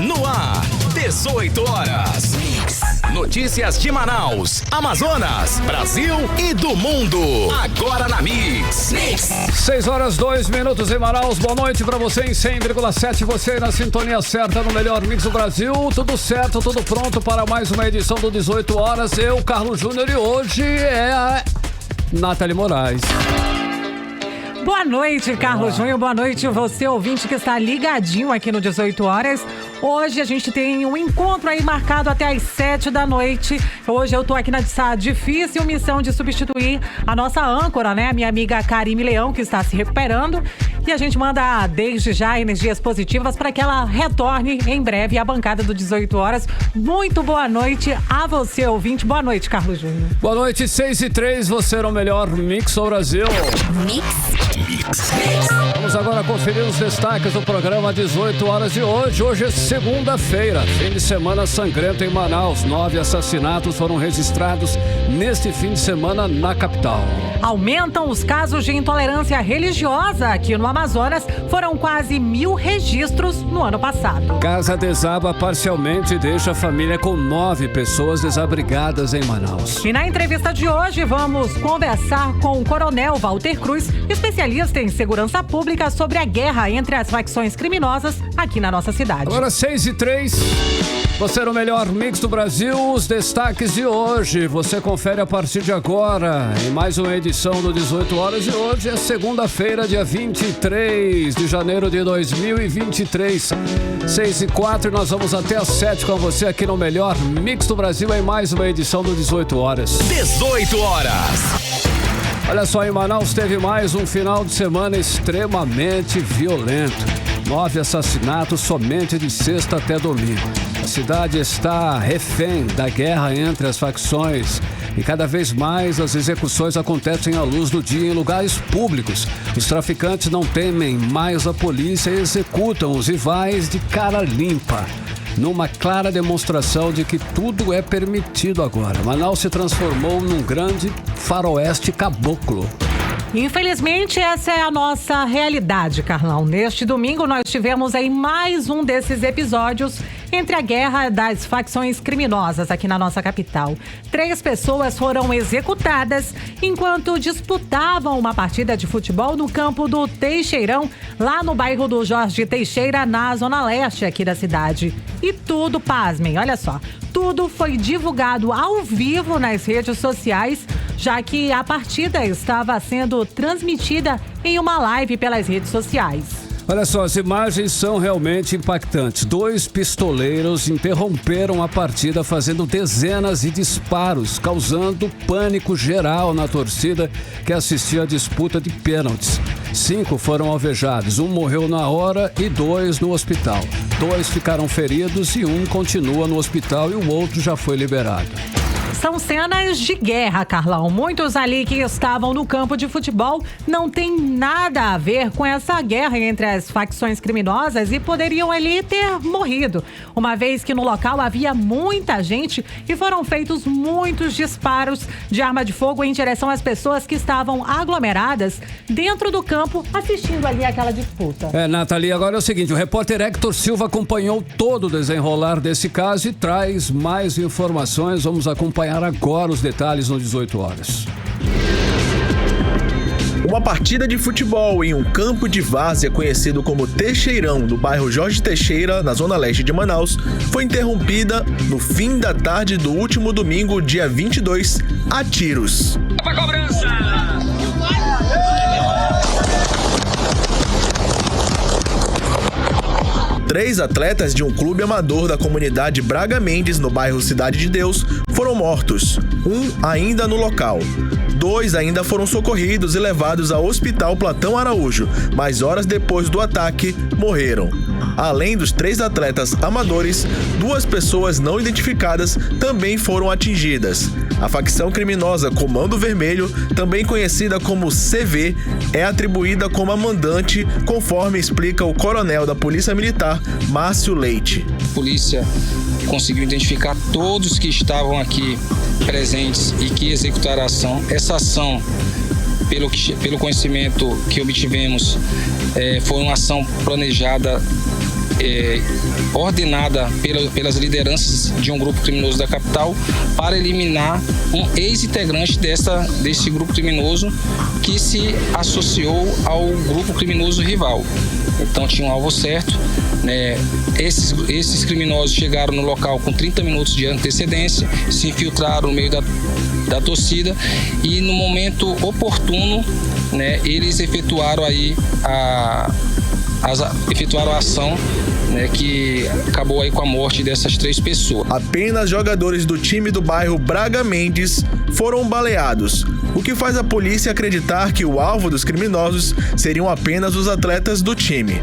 No ar, 18 horas. Notícias de Manaus, Amazonas, Brasil e do mundo. Agora na Mix. 6 horas 2 minutos em Manaus. Boa noite pra você em 100,7. Você na sintonia certa no melhor Mix do Brasil. Tudo certo, tudo pronto para mais uma edição do 18 horas. Eu, Carlos Júnior, e hoje é a Nathalie Moraes. Boa noite, Carlos Júnior. Boa noite, você ouvinte que está ligadinho aqui no 18 horas. Hoje a gente tem um encontro aí marcado até às 7 da noite. Hoje eu tô aqui nessa difícil missão de substituir a nossa âncora, né? A minha amiga Karime Leão, que está se recuperando. E a gente manda desde já energias positivas para que ela retorne em breve à bancada do 18 horas. Muito boa noite a você, ouvinte. Boa noite, Carlos Júnior. Boa noite, 6h03. Você era o melhor Mix do Brasil. Vamos agora conferir os destaques do programa 18 horas de hoje. Hoje é segunda-feira, fim de semana sangrento em Manaus. 9 assassinatos foram registrados neste fim de semana na capital. Aumentam os casos de intolerância religiosa aqui no Amazonas. Foram quase 1.000 registros no ano passado. Casa desaba parcialmente e deixa a família com 9 pessoas desabrigadas em Manaus. E na entrevista de hoje vamos conversar com o Coronel Walter Cruz, especialista em segurança pública, sobre a guerra entre as facções criminosas aqui na nossa cidade. Agora 6h03, você era o melhor Mix do Brasil. Os destaques de hoje você confere a partir de agora em mais uma edição do 18 horas. E hoje é segunda-feira, dia 23 de janeiro de 2023. 6h04, e nós vamos até às 7 com você aqui no melhor Mix do Brasil em mais uma edição do 18 horas. 18 horas. Olha só, em Manaus teve mais um final de semana extremamente violento. 9 assassinatos somente de sexta até domingo. A cidade está refém da guerra entre as facções e cada vez mais as execuções acontecem à luz do dia em lugares públicos. Os traficantes não temem mais a polícia e executam os rivais de cara limpa, numa clara demonstração de que tudo é permitido agora. Manaus se transformou num grande faroeste caboclo. Infelizmente, essa é a nossa realidade, Carlão. Neste domingo, nós tivemos aí mais um desses episódios entre a guerra das facções criminosas aqui na nossa capital. 3 pessoas foram executadas enquanto disputavam uma partida de futebol no campo do Teixeirão, lá no bairro do Jorge Teixeira, na zona leste aqui da cidade. E tudo, pasmem, olha só, tudo foi divulgado ao vivo nas redes sociais, já que a partida estava sendo transmitida em uma live pelas redes sociais. Olha só, as imagens são realmente impactantes. 2 pistoleiros interromperam a partida fazendo dezenas de disparos, causando pânico geral na torcida que assistia à disputa de pênaltis. 5 foram alvejados, 1 morreu na hora e 2 no hospital. 2 ficaram feridos e 1 continua no hospital e o outro já foi liberado. São cenas de guerra, Carlão. Muitos ali que estavam no campo de futebol não tem nada a ver com essa guerra entre as facções criminosas e poderiam ali ter morrido, uma vez que no local havia muita gente e foram feitos muitos disparos de arma de fogo em direção às pessoas que estavam aglomeradas dentro do campo assistindo ali aquela disputa. Nathalie, agora é o seguinte, o repórter Hector Silva acompanhou todo o desenrolar desse caso e traz mais informações. Vamos acompanhar agora os detalhes no 18 horas. Uma partida de futebol em um campo de várzea conhecido como Teixeirão, no bairro Jorge Teixeira, na zona leste de Manaus, foi interrompida no fim da tarde do último domingo, dia 22, a tiros. Pra cobrança! Três atletas de um clube amador da comunidade Braga Mendes, no bairro Cidade de Deus, foram mortos. 1 ainda no local. 2 ainda foram socorridos e levados ao Hospital Platão Araújo, mas horas depois do ataque, morreram. Além dos 3 atletas amadores, 2 pessoas não identificadas também foram atingidas. A facção criminosa Comando Vermelho, também conhecida como CV, é atribuída como a mandante, conforme explica o coronel da Polícia Militar, Márcio Leite. A polícia conseguiu identificar todos que estavam aqui presentes e que executaram a ação. Essa ação, pelo conhecimento que obtivemos, foi uma ação planejada ordenada pelas lideranças de um grupo criminoso da capital para eliminar um ex-integrante desse grupo criminoso que se associou ao grupo criminoso rival. Então tinha um alvo certo, né? Esses criminosos chegaram no local com 30 minutos de antecedência, se infiltraram no meio da torcida e no momento oportuno, né, eles efetuaram aí a ação, né, que acabou aí com a morte dessas 3 pessoas. Apenas jogadores do time do bairro Braga Mendes foram baleados, o que faz a polícia acreditar que o alvo dos criminosos seriam apenas os atletas do time.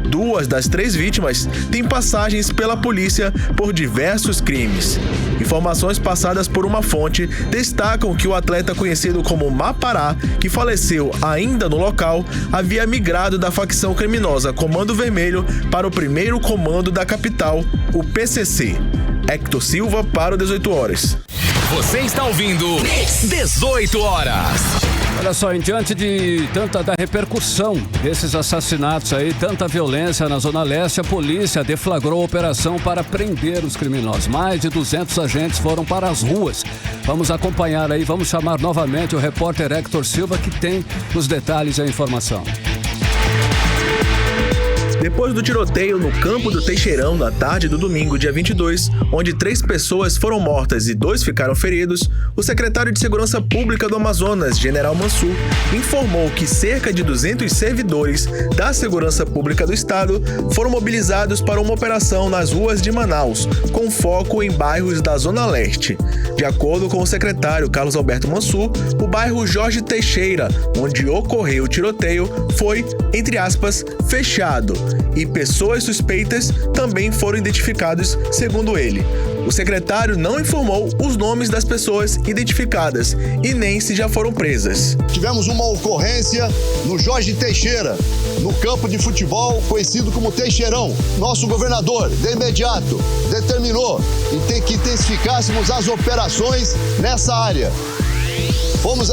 2 das 3 vítimas têm passagens pela polícia por diversos crimes. Informações passadas por uma fonte destacam que o atleta conhecido como Mapará, que faleceu ainda no local, havia migrado da facção criminosa Comando Vermelho para o primeiro comando da capital, o PCC. Hector Silva para o 18 horas. Você está ouvindo 18 horas. Olha só, em diante de tanta da repercussão desses assassinatos aí, tanta violência na Zona Leste, a polícia deflagrou a operação para prender os criminosos. Mais de 200 agentes foram para as ruas. Vamos acompanhar aí, vamos chamar novamente o repórter Hector Silva, que tem os detalhes e a informação. Depois do tiroteio no campo do Teixeirão na tarde do domingo, dia 22, onde 3 pessoas foram mortas e 2 ficaram feridos, o secretário de Segurança Pública do Amazonas, General Mansur, informou que cerca de 200 servidores da Segurança Pública do Estado foram mobilizados para uma operação nas ruas de Manaus, com foco em bairros da Zona Leste. De acordo com o secretário Carlos Alberto Mansur, o bairro Jorge Teixeira, onde ocorreu o tiroteio, foi, entre aspas, fechado, e pessoas suspeitas também foram identificadas, segundo ele. O secretário não informou os nomes das pessoas identificadas e nem se já foram presas. Tivemos uma ocorrência no Jorge Teixeira, no campo de futebol conhecido como Teixeirão. Nosso governador, de imediato, determinou que intensificássemos as operações nessa área.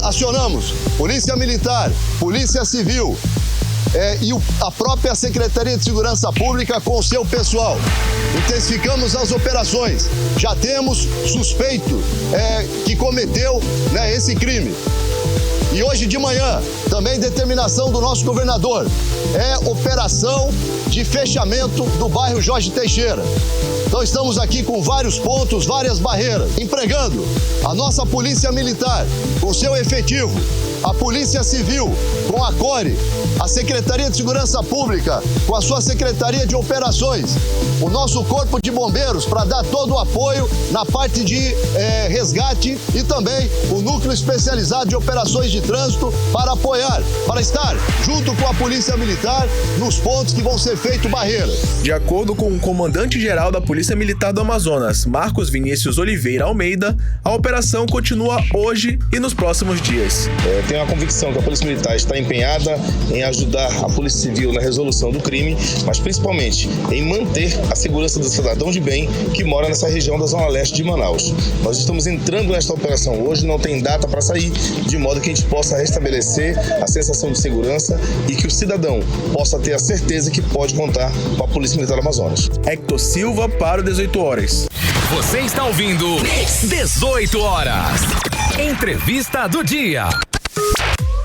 Acionamos Polícia Militar, Polícia Civil, e a própria Secretaria de Segurança Pública com o seu pessoal. Intensificamos as operações. Já temos suspeito que cometeu, né, esse crime. E hoje de manhã, também determinação do nosso governador, operação de fechamento do bairro Jorge Teixeira. Então estamos aqui com vários pontos, várias barreiras, empregando a nossa Polícia Militar com seu efetivo, a Polícia Civil com a CORE, a Secretaria de Segurança Pública com a sua Secretaria de Operações, o nosso Corpo de Bombeiros para dar todo o apoio na parte de resgate e também o Núcleo Especializado de Operações de Trânsito para apoiar, para estar junto com a Polícia Militar nos pontos que vão ser feitos barreiras. De acordo com o comandante-geral da Polícia Militar do Amazonas, Marcos Vinícius Oliveira Almeida, a operação continua hoje e nos próximos dias. Tenho a convicção que a Polícia Militar está empenhada em ajudar a Polícia Civil na resolução do crime, mas principalmente em manter a segurança do cidadão de bem que mora nessa região da Zona Leste de Manaus. Nós estamos entrando nesta operação hoje, não tem data para sair, de modo que a gente possa restabelecer a sensação de segurança e que o cidadão possa ter a certeza que pode contar com a Polícia Militar do Amazonas. Hector Silva para o 18 horas. Você está ouvindo 18 horas. Entrevista do dia.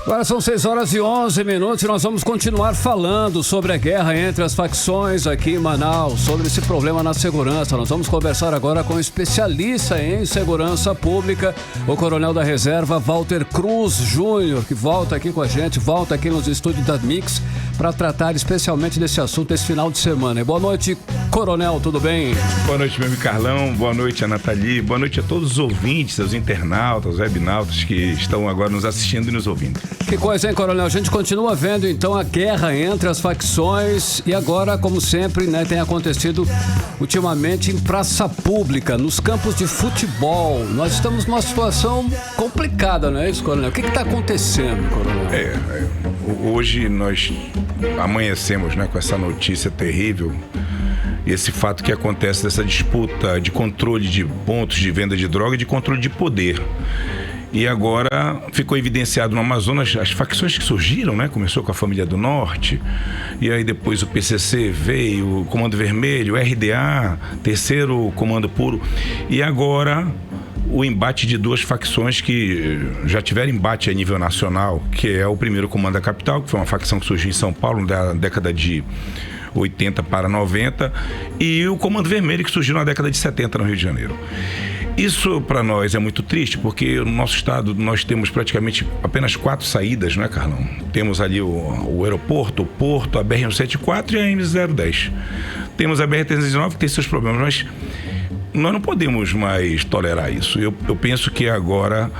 Agora são 6h11 e nós vamos continuar falando sobre a guerra entre as facções aqui em Manaus, sobre esse problema na segurança. Nós vamos conversar agora com um especialista em segurança pública, o coronel da reserva Walter Cruz Júnior, que volta aqui com a gente, volta aqui nos estúdios da Mix para tratar especialmente desse assunto esse final de semana. Boa noite, coronel, tudo bem? Boa noite, meu amigo Carlão, boa noite a Nathalie, boa noite a todos os ouvintes, os internautas, os webnautas que estão agora nos assistindo e nos ouvindo. Que coisa, hein, coronel? A gente continua vendo, então, a guerra entre as facções e agora, como sempre, né, tem acontecido ultimamente em praça pública, nos campos de futebol. Nós estamos numa situação complicada, não é isso, coronel? O que está acontecendo, coronel? Hoje nós amanhecemos, né, com essa notícia terrível e esse fato que acontece dessa disputa de controle de pontos de venda de droga e de controle de poder. E agora ficou evidenciado no Amazonas as facções que surgiram, né? Começou com a Família do Norte, e aí depois o PCC veio, o Comando Vermelho, o RDA, terceiro Comando Puro, e agora o embate de duas facções que já tiveram embate a nível nacional, que é o primeiro Comando da Capital, que foi uma facção que surgiu em São Paulo na década de 80 para 90, e o Comando Vermelho, que surgiu na década de 70 no Rio de Janeiro. Isso para nós é muito triste, porque no nosso estado nós temos praticamente apenas 4 saídas, não é, Carlão? Temos ali o aeroporto, o porto, a BR-174 e a M010. Temos a BR-319 que tem seus problemas, mas nós não podemos mais tolerar isso. Eu penso que agora,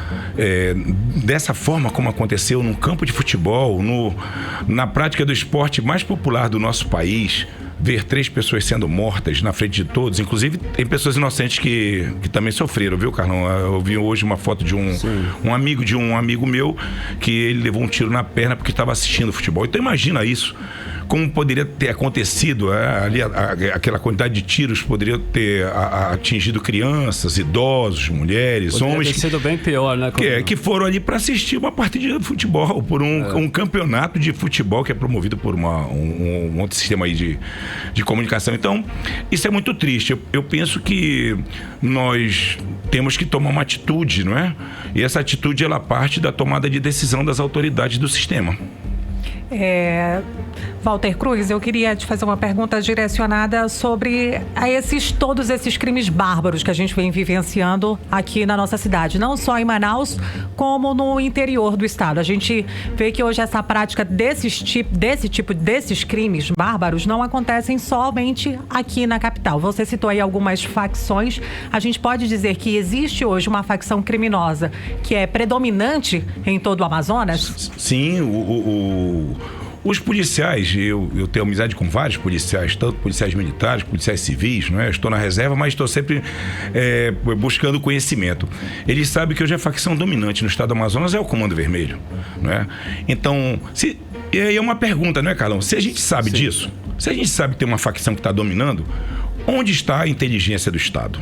dessa forma como aconteceu no campo de futebol, na prática do esporte mais popular do nosso país, ver 3 pessoas sendo mortas na frente de todos, inclusive tem pessoas inocentes que também sofreram, viu, Carlão? Eu vi hoje uma foto de um amigo meu, que ele levou um tiro na perna porque estava assistindo futebol. Então imagina isso. Como poderia ter acontecido ali, aquela quantidade de tiros poderia ter atingido crianças, idosos, mulheres, poderia homens. Ter sido bem pior, né? Que foram ali para assistir uma partida de futebol, por um campeonato de futebol que é promovido por um outro sistema aí de comunicação. Então, isso é muito triste. Eu penso que nós temos que tomar uma atitude, não é? E essa atitude, ela parte da tomada de decisão das autoridades do sistema. Walter Cruz, eu queria te fazer uma pergunta direcionada sobre todos esses crimes bárbaros que a gente vem vivenciando aqui na nossa cidade, não só em Manaus, como no interior do estado. A gente vê que hoje essa prática desses crimes bárbaros não acontecem somente aqui na capital. Você citou aí algumas facções. A gente pode dizer que existe hoje uma facção criminosa que é predominante em todo o Amazonas? Sim, os policiais, eu tenho amizade com vários policiais, tanto policiais militares, policiais civis, não é? Eu estou na reserva, mas estou sempre buscando conhecimento. Eles sabem que hoje a facção dominante no estado do Amazonas é o Comando Vermelho, não é? Então, e aí é uma pergunta, não é, Carlão? Se a gente sabe disso, se a gente sabe que tem uma facção que está dominando, onde está a inteligência do Estado?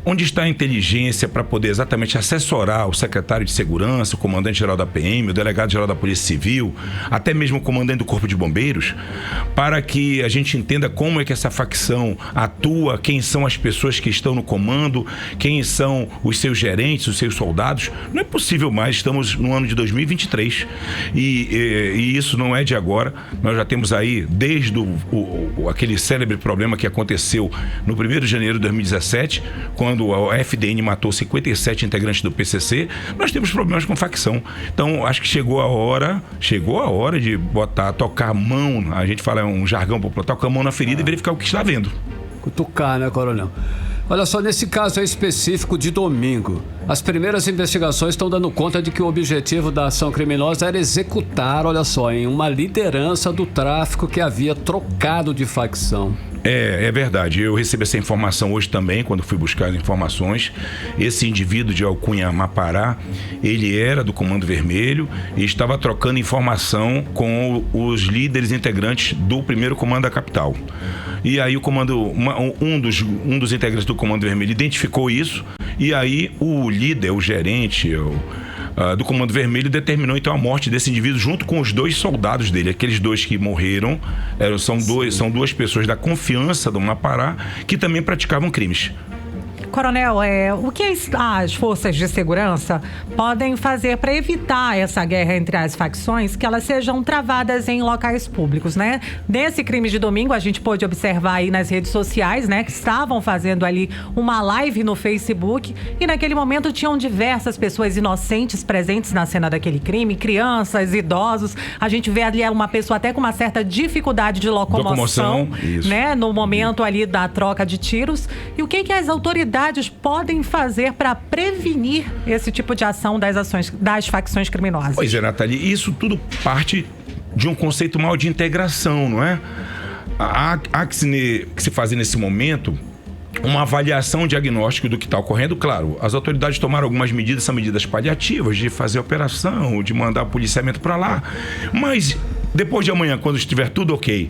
Onde está a inteligência para poder exatamente assessorar o secretário de Segurança, o comandante-geral da PM, o delegado-geral da Polícia Civil, até mesmo o comandante do Corpo de Bombeiros, para que a gente entenda como é que essa facção atua, quem são as pessoas que estão no comando, quem são os seus gerentes, os seus soldados. Não é possível mais, estamos no ano de 2023 e isso não é de agora. Nós já temos aí, desde aquele célebre problema que aconteceu no 1º de janeiro de 2017, quando a FDN matou 57 integrantes do PCC, nós temos problemas com facção. Então, acho que chegou a hora de tocar a mão, a gente fala um jargão popular, tocar a mão na ferida e verificar o que está vendo. Cutucar, né, coronel? Olha só, nesse caso específico de domingo, as primeiras investigações estão dando conta de que o objetivo da ação criminosa era executar, olha só, em uma liderança do tráfico que havia trocado de facção. É verdade, eu recebi essa informação hoje também, quando fui buscar as informações. Esse indivíduo de alcunha Mapará, ele era do Comando Vermelho e estava trocando informação com os líderes integrantes do 1º Comando da Capital. E aí um dos integrantes do Comando Vermelho identificou isso, e aí o líder, o gerente, do Comando Vermelho determinou então a morte desse indivíduo junto com os 2 soldados dele. Aqueles 2 que morreram são 2 pessoas da confiança do Mapará que também praticavam crimes. Coronel, o que as forças de segurança podem fazer para evitar essa guerra entre as facções, que elas sejam travadas em locais públicos, né? Nesse crime de domingo, a gente pôde observar aí nas redes sociais, né, que estavam fazendo ali uma live no Facebook e naquele momento tinham diversas pessoas inocentes presentes na cena daquele crime, crianças, idosos. A gente vê ali uma pessoa até com uma certa dificuldade de locomoção, né, no momento ali da troca de tiros. E o que as autoridades podem fazer para prevenir esse tipo de ação das facções criminosas? Pois é, Nathalie, isso tudo parte de um conceito mal de integração, não é? Há que se fazer nesse momento uma avaliação diagnóstica do que está ocorrendo. Claro, as autoridades tomaram algumas medidas, são medidas paliativas, de fazer operação, de mandar policiamento para lá, mas depois de amanhã, quando estiver tudo ok,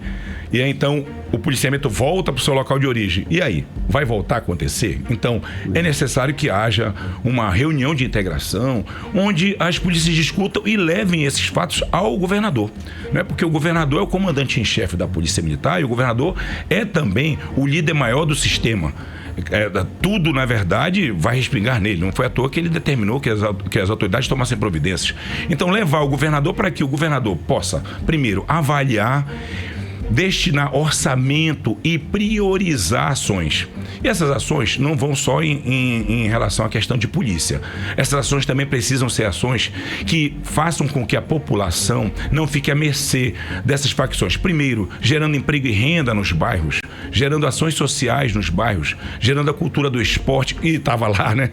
e aí, então o policiamento volta para o seu local de origem, e aí? Vai voltar a acontecer? Então, é necessário que haja uma reunião de integração, onde as polícias discutam e levem esses fatos ao governador. Não é porque o governador é o comandante em chefe da Polícia Militar e o governador é também o líder maior do sistema. Tudo, na verdade, vai respingar nele. Não foi à toa que ele determinou que as autoridades tomassem providências. Então, levar o governador para que o governador possa, primeiro, avaliar, destinar orçamento e priorizar ações. E essas ações não vão só em relação à questão de polícia. Essas ações também precisam ser ações que façam com que a população não fique à mercê dessas facções. Primeiro, gerando emprego e renda nos bairros, gerando ações sociais nos bairros, gerando a cultura do esporte. E estava lá, né?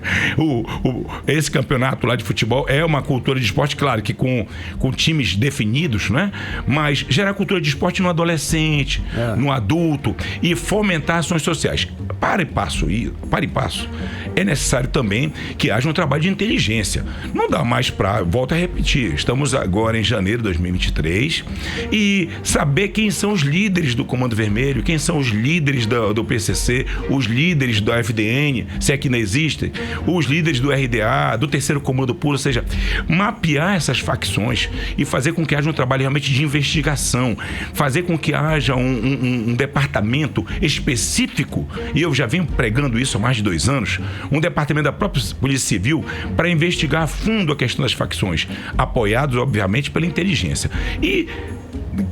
Esse campeonato lá de futebol é uma cultura de esporte, claro, que com times definidos, né? Mas gerar cultura de esporte no adolescente, no adulto, e fomentar ações sociais. Para e passo. É necessário também que haja um trabalho de inteligência. Não dá mais para, volto a repetir, estamos agora em janeiro de 2023 e saber quem são os líderes do Comando Vermelho, quem são os líderes do PCC, os líderes da FDN, se é que não existem, os líderes do RDA, do Terceiro Comando Puro, ou seja, mapear essas facções e fazer com que haja um trabalho realmente de investigação, fazer com que haja um departamento específico, e eu já venho pregando isso há mais de 2 anos, um departamento da própria Polícia Civil para investigar a fundo a questão das facções, apoiados, obviamente, pela inteligência. E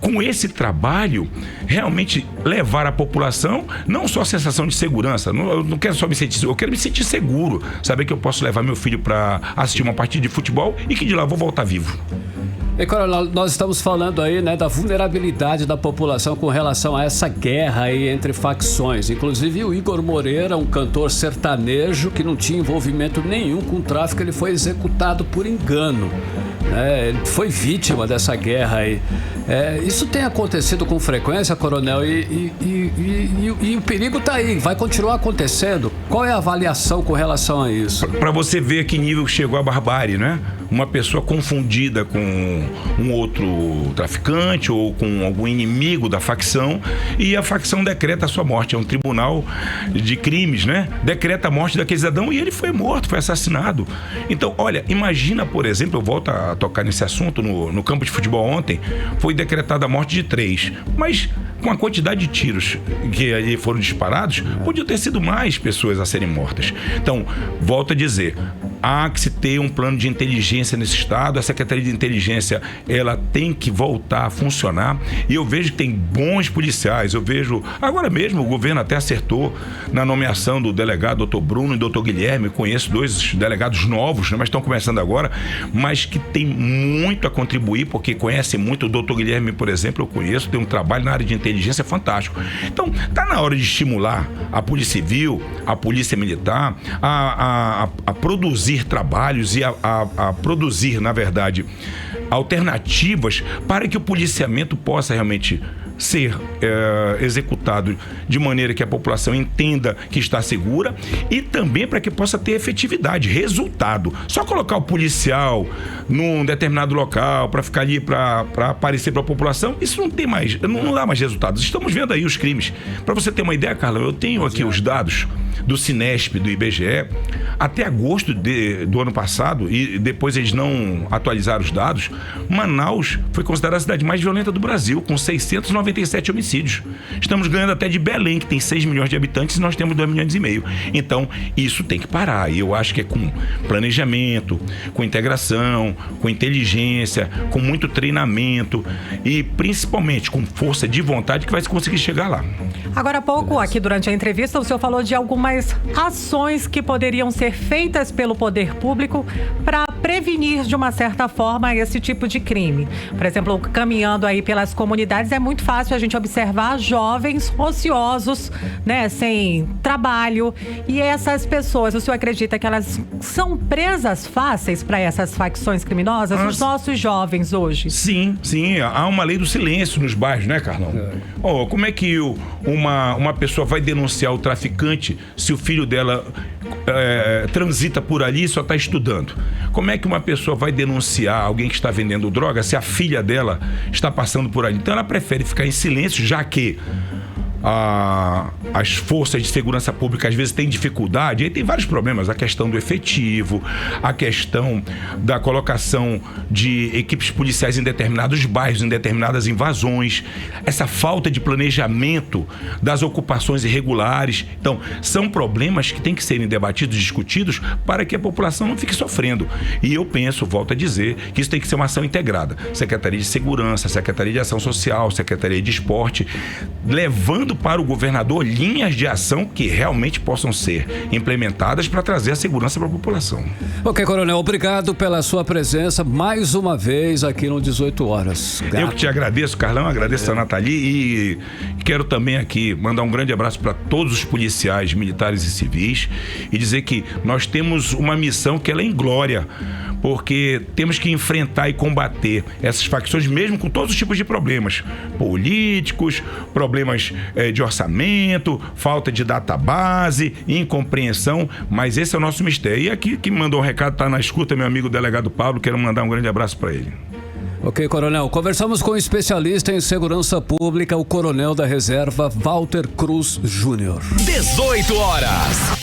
com esse trabalho, realmente levar à população não só a sensação de segurança, eu não quero só me sentir, eu quero me sentir seguro, saber que eu posso levar meu filho para assistir uma partida de futebol e que de lá eu vou voltar vivo. E, Coronel, nós estamos falando aí, né, da vulnerabilidade da população com relação a essa guerra aí entre facções. Inclusive o Igor Moreira, um cantor sertanejo que não tinha envolvimento nenhum com o tráfico, ele foi executado por engano. Ele foi vítima dessa guerra aí. Isso tem acontecido com frequência, Coronel, e o perigo está aí, vai continuar acontecendo. Qual é a avaliação com relação a isso? Para você ver a que nível chegou a barbárie, né? Uma pessoa confundida com um outro traficante ou com algum inimigo da facção, e a facção decreta a sua morte. É um tribunal de crimes, né? Decreta a morte daquele cidadão e ele foi morto, foi assassinado. Então, olha, imagina, por exemplo, eu volto a tocar nesse assunto, no campo de futebol ontem, foi decretada a morte de 3, mas com a quantidade de tiros que ali foram disparados, podia ter sido mais pessoas a serem mortas. Então, volto a dizer, há que se ter um plano de inteligência nesse estado. A Secretaria de Inteligência, ela tem que voltar a funcionar, e eu vejo que tem bons policiais. Eu vejo, agora mesmo o governo até acertou na nomeação do delegado Dr. Bruno e Dr. Guilherme. Conheço 2 delegados novos, né, mas estão começando agora, mas que tem muito a contribuir, porque conhecem muito. O Dr. Guilherme, por exemplo, eu conheço, tem um trabalho na área de inteligência fantástico. Então, está na hora de estimular a Polícia Civil, a Polícia Militar a produzir trabalhos e a produzir, na verdade, alternativas para que o policiamento possa realmente ser executado de maneira que a população entenda que está segura, e também para que possa ter efetividade, resultado. Só colocar o policial num determinado local para ficar ali para aparecer para a população, isso não tem mais, não dá mais resultados. Estamos vendo aí os crimes. Para você ter uma ideia, Carla, eu tenho aqui os dados do Cinesp, do IBGE, até agosto do ano passado, e depois eles não atualizaram os dados. Manaus foi considerada a cidade mais violenta do Brasil, com 697 homicídios. Estamos ganhando até de Belém, que tem 6 milhões de habitantes, e nós temos 2,5 milhões. Então, isso tem que parar. E eu acho que é com planejamento, com integração, com inteligência, com muito treinamento e principalmente com força de vontade que vai se conseguir chegar lá. Agora há pouco, aqui durante a entrevista, o senhor falou de algumas ações que poderiam ser feitas pelo poder público para prevenir, de uma certa forma, esse tipo de crime. Por exemplo, caminhando aí pelas comunidades, é muito fácil a gente observar jovens ociosos, né, sem trabalho. E essas pessoas, o senhor acredita que elas são presas fáceis para essas facções criminosas? Os nossos jovens hoje? Sim. Há uma lei do silêncio nos bairros, né, Carlão? Como é que uma pessoa vai denunciar o traficante se o filho dela transita por ali e só está estudando. Como é que uma pessoa vai denunciar alguém que está vendendo droga se a filha dela está passando por ali? Então ela prefere ficar em silêncio, já que as forças de segurança pública às vezes têm dificuldade, aí tem vários problemas, a questão do efetivo, a questão da colocação de equipes policiais em determinados bairros, em determinadas invasões, essa falta de planejamento das ocupações irregulares. Então, são problemas que têm que serem debatidos e discutidos para que a população não fique sofrendo. E eu penso, volto a dizer, que isso tem que ser uma ação integrada. Secretaria de Segurança, Secretaria de Ação Social, Secretaria de Esporte, levando para o governador linhas de ação que realmente possam ser implementadas para trazer a segurança para a população. Ok, Coronel, obrigado pela sua presença mais uma vez aqui no 18 Horas. Gato. Eu que te agradeço, Carlão, agradeço a Nathalie e quero também aqui mandar um grande abraço para todos os policiais, militares e civis e dizer que nós temos uma missão que ela é inglória, porque temos que enfrentar e combater essas facções mesmo com todos os tipos de problemas políticos, problemas de orçamento, falta de database, incompreensão, mas esse é o nosso mistério. E aqui que mandou um recado, está na escuta, meu amigo delegado Pablo, quero mandar um grande abraço para ele. Ok, Coronel. Conversamos com o especialista em segurança pública, o Coronel da Reserva, Walter Cruz Júnior. 18 horas.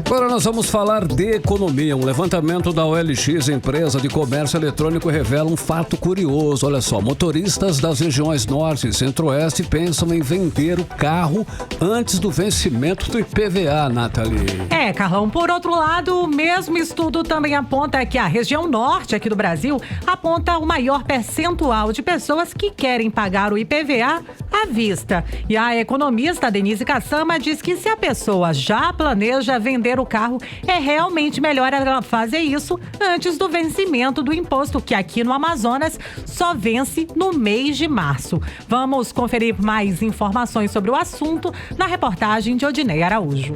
Agora nós vamos falar de economia. Um levantamento da OLX, empresa de comércio eletrônico, revela um fato curioso. Olha só, motoristas das regiões Norte e Centro-Oeste pensam em vender o carro antes do vencimento do IPVA, Nathalie. Carlão, por outro lado, o mesmo estudo também aponta que a região Norte aqui do Brasil aponta o maior percentual de pessoas que querem pagar o IPVA à vista. E a economista Denise Cassama diz que se a pessoa já planeja vender o carro, é realmente melhor ela fazer isso antes do vencimento do imposto, que aqui no Amazonas só vence no mês de março. Vamos conferir mais informações sobre o assunto na reportagem de Odineia Araújo.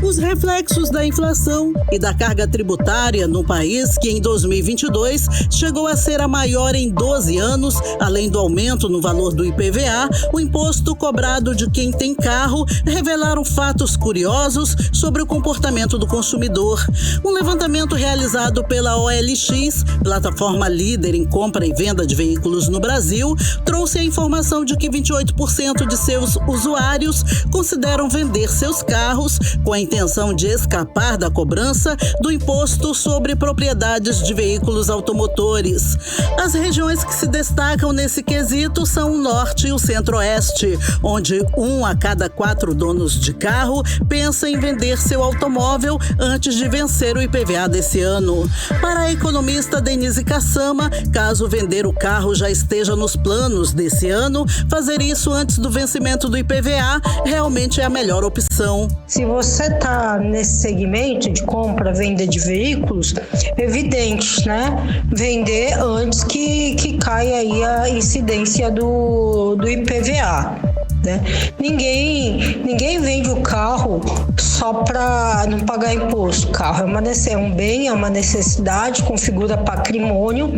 Os reflexos da inflação e da carga tributária no país, que em 2022 chegou a ser a maior em 12 anos, além do aumento no valor do IPVA, o imposto cobrado de quem tem carro, revelaram fatos curiosos sobre o comportamento do consumidor. Um levantamento realizado pela OLX, plataforma líder em compra e venda de veículos no Brasil, trouxe a informação de que 28% de seus usuários consideram vender seus carros com a intenção de escapar da cobrança do imposto sobre propriedades de veículos automotores. As regiões que se destacam nesse quesito são o Norte e o Centro-Oeste, onde 1 a cada 4 donos de carro pensa em vender seu automóvel antes de vencer o IPVA desse ano. Para a economista Denise Cassama, caso vender o carro já esteja nos planos desse ano, fazer isso antes do vencimento do IPVA realmente é a melhor opção. Se você está nesse segmento de compra, venda de veículos, é evidente, né? Vender antes que caia aí a incidência do IPVA. Né? Ninguém vende o carro só para não pagar imposto. O carro é um bem, é uma necessidade, configura patrimônio,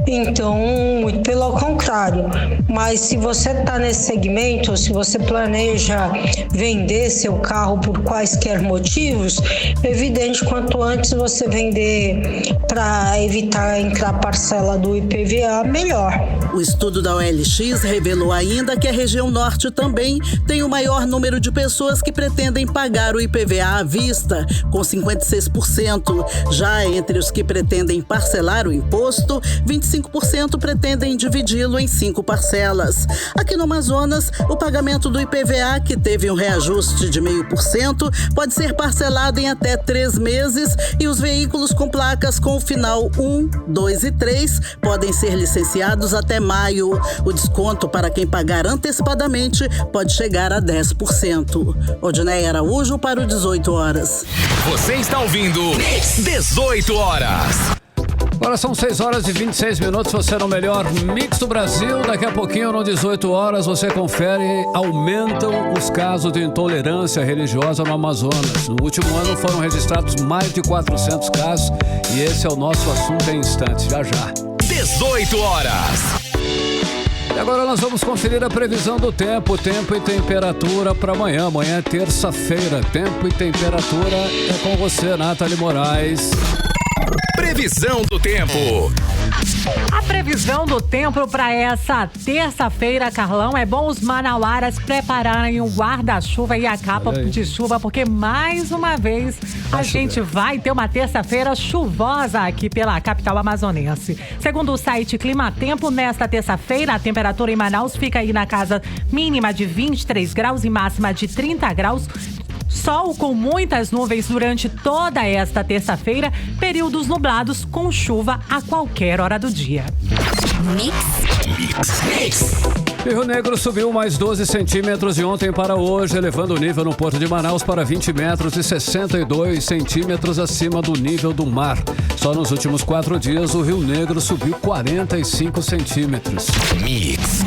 então, muito pelo contrário. Mas se você está nesse segmento, se você planeja vender seu carro por quaisquer motivos, é evidente, quanto antes você vender para evitar entrar parcela do IPVA, melhor. O estudo da OLX revelou ainda que a região Norte também tem o maior número de pessoas que pretendem pagar o IPVA à vista, com 56%. Já entre os que pretendem parcelar o imposto, 25% pretendem dividi-lo em 5 parcelas. Aqui no Amazonas, o pagamento do IPVA, que teve um reajuste de 0,5%, pode ser parcelado em até 3 meses e os veículos com placas com o final 1, 2 e 3 podem ser licenciados até maio. O desconto para quem pagar antecipadamente pode chegar a 10%. Odineia Araújo para o 18 Horas. Você está ouvindo 18 Horas. Agora são 6 horas e 26 minutos, você no melhor mix do Brasil. Daqui a pouquinho, no 18 Horas, você confere, aumentam os casos de intolerância religiosa no Amazonas. No último ano foram registrados mais de 400 casos e esse é o nosso assunto em instantes, já já. 18 Horas. E agora nós vamos conferir a previsão do tempo e temperatura para amanhã. Amanhã é terça-feira. Tempo e temperatura é com você, Nathalie Moraes. Previsão do tempo. A previsão do tempo para essa terça-feira, Carlão, é bom os manauaras prepararem o guarda-chuva e a capa de chuva, porque mais uma vez a gente vai ter uma terça-feira chuvosa aqui pela capital amazonense. Segundo o site Clima Tempo, nesta terça-feira a temperatura em Manaus fica aí na casa mínima de 23 graus e máxima de 30 graus. Sol com muitas nuvens durante toda esta terça-feira, períodos nublados com chuva a qualquer hora do dia. Mix. Rio Negro subiu mais 12 centímetros de ontem para hoje, elevando o nível no Porto de Manaus para 20 metros e 62 centímetros acima do nível do mar. Só nos últimos 4 dias o Rio Negro subiu 45 centímetros. Mix.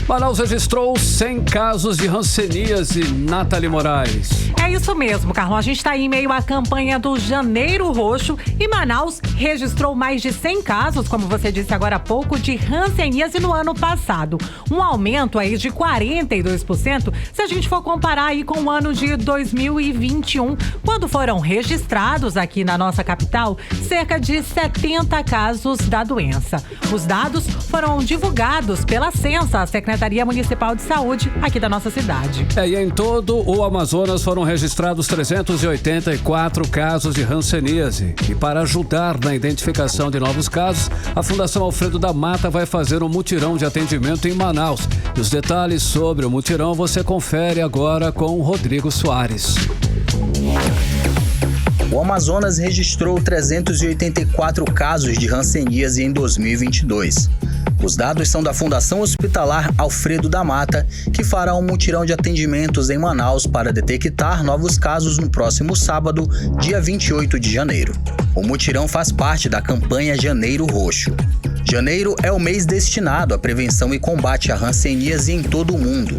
Manaus registrou 100 casos de hanseníase, Nathalie Moraes. É isso mesmo, Carlão. A gente está em meio à campanha do Janeiro Roxo e Manaus registrou mais de 100 casos, como você disse agora há pouco, de hanseníase no ano passado. Um aumento aí de 42% se a gente for comparar aí com o ano de 2021, quando foram registrados aqui na nossa capital cerca de 70 casos da doença. Os dados foram divulgados pela Censa, a Secretaria Municipal de Saúde aqui da nossa cidade. E em todo o Amazonas foram registrados 384 casos de hanseníase. E para ajudar na identificação de novos casos, a Fundação Alfredo da Mata vai fazer um mutirão de atendimento em Manaus. E os detalhes sobre o mutirão você confere agora com o Rodrigo Soares. O Amazonas registrou 384 casos de hanseníase em 2022. Os dados são da Fundação Hospitalar Alfredo da Mata, que fará um mutirão de atendimentos em Manaus para detectar novos casos no próximo sábado, dia 28 de janeiro. O mutirão faz parte da campanha Janeiro Roxo. Janeiro é o mês destinado à prevenção e combate à hanseníase em todo o mundo.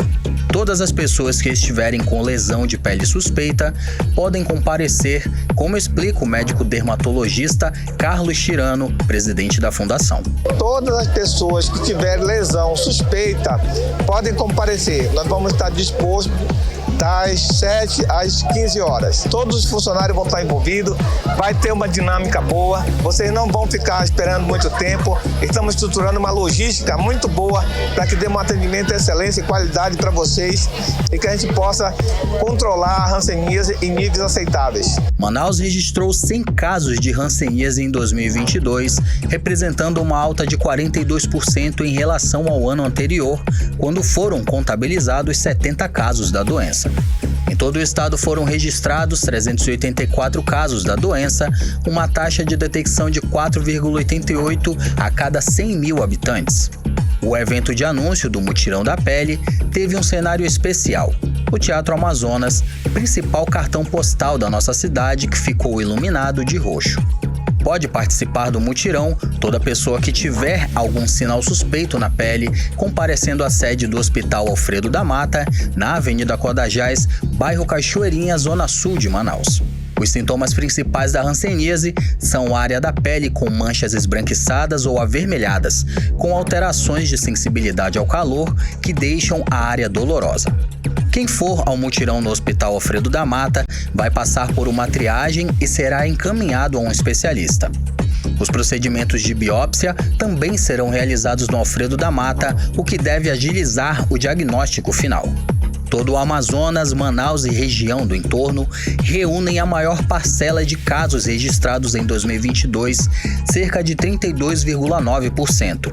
Todas as pessoas que estiverem com lesão de pele suspeita podem comparecer, como explica o médico dermatologista Carlos Tirano, presidente da fundação. Todas as pessoas que tiverem lesão suspeita podem comparecer. Nós vamos estar dispostos das 7 às 15 horas. Todos os funcionários vão estar envolvidos, vai ter uma dinâmica boa, vocês não vão ficar esperando muito tempo. Estamos estruturando uma logística muito boa para que dê um atendimento de excelência e qualidade para vocês e que a gente possa controlar a hanseníase em níveis aceitáveis. Manaus registrou 100 casos de hanseníase em 2022, representando uma alta de 42% em relação ao ano anterior, quando foram contabilizados 70 casos da doença. Em todo o estado foram registrados 384 casos da doença, uma taxa de detecção de 4,88 a cada 100 mil habitantes. O evento de anúncio do Mutirão da Pele teve um cenário especial. O Teatro Amazonas, principal cartão postal da nossa cidade, que ficou iluminado de roxo. Pode participar do mutirão toda pessoa que tiver algum sinal suspeito na pele, comparecendo à sede do Hospital Alfredo da Mata, na Avenida Codajás, bairro Cachoeirinha, zona sul de Manaus. Os sintomas principais da hanseníase são a área da pele com manchas esbranquiçadas ou avermelhadas, com alterações de sensibilidade ao calor que deixam a área dolorosa. Quem for ao mutirão no Hospital Alfredo da Mata vai passar por uma triagem e será encaminhado a um especialista. Os procedimentos de biópsia também serão realizados no Alfredo da Mata, o que deve agilizar o diagnóstico final. Todo o Amazonas, Manaus e região do entorno reúnem a maior parcela de casos registrados em 2022, cerca de 32,9%.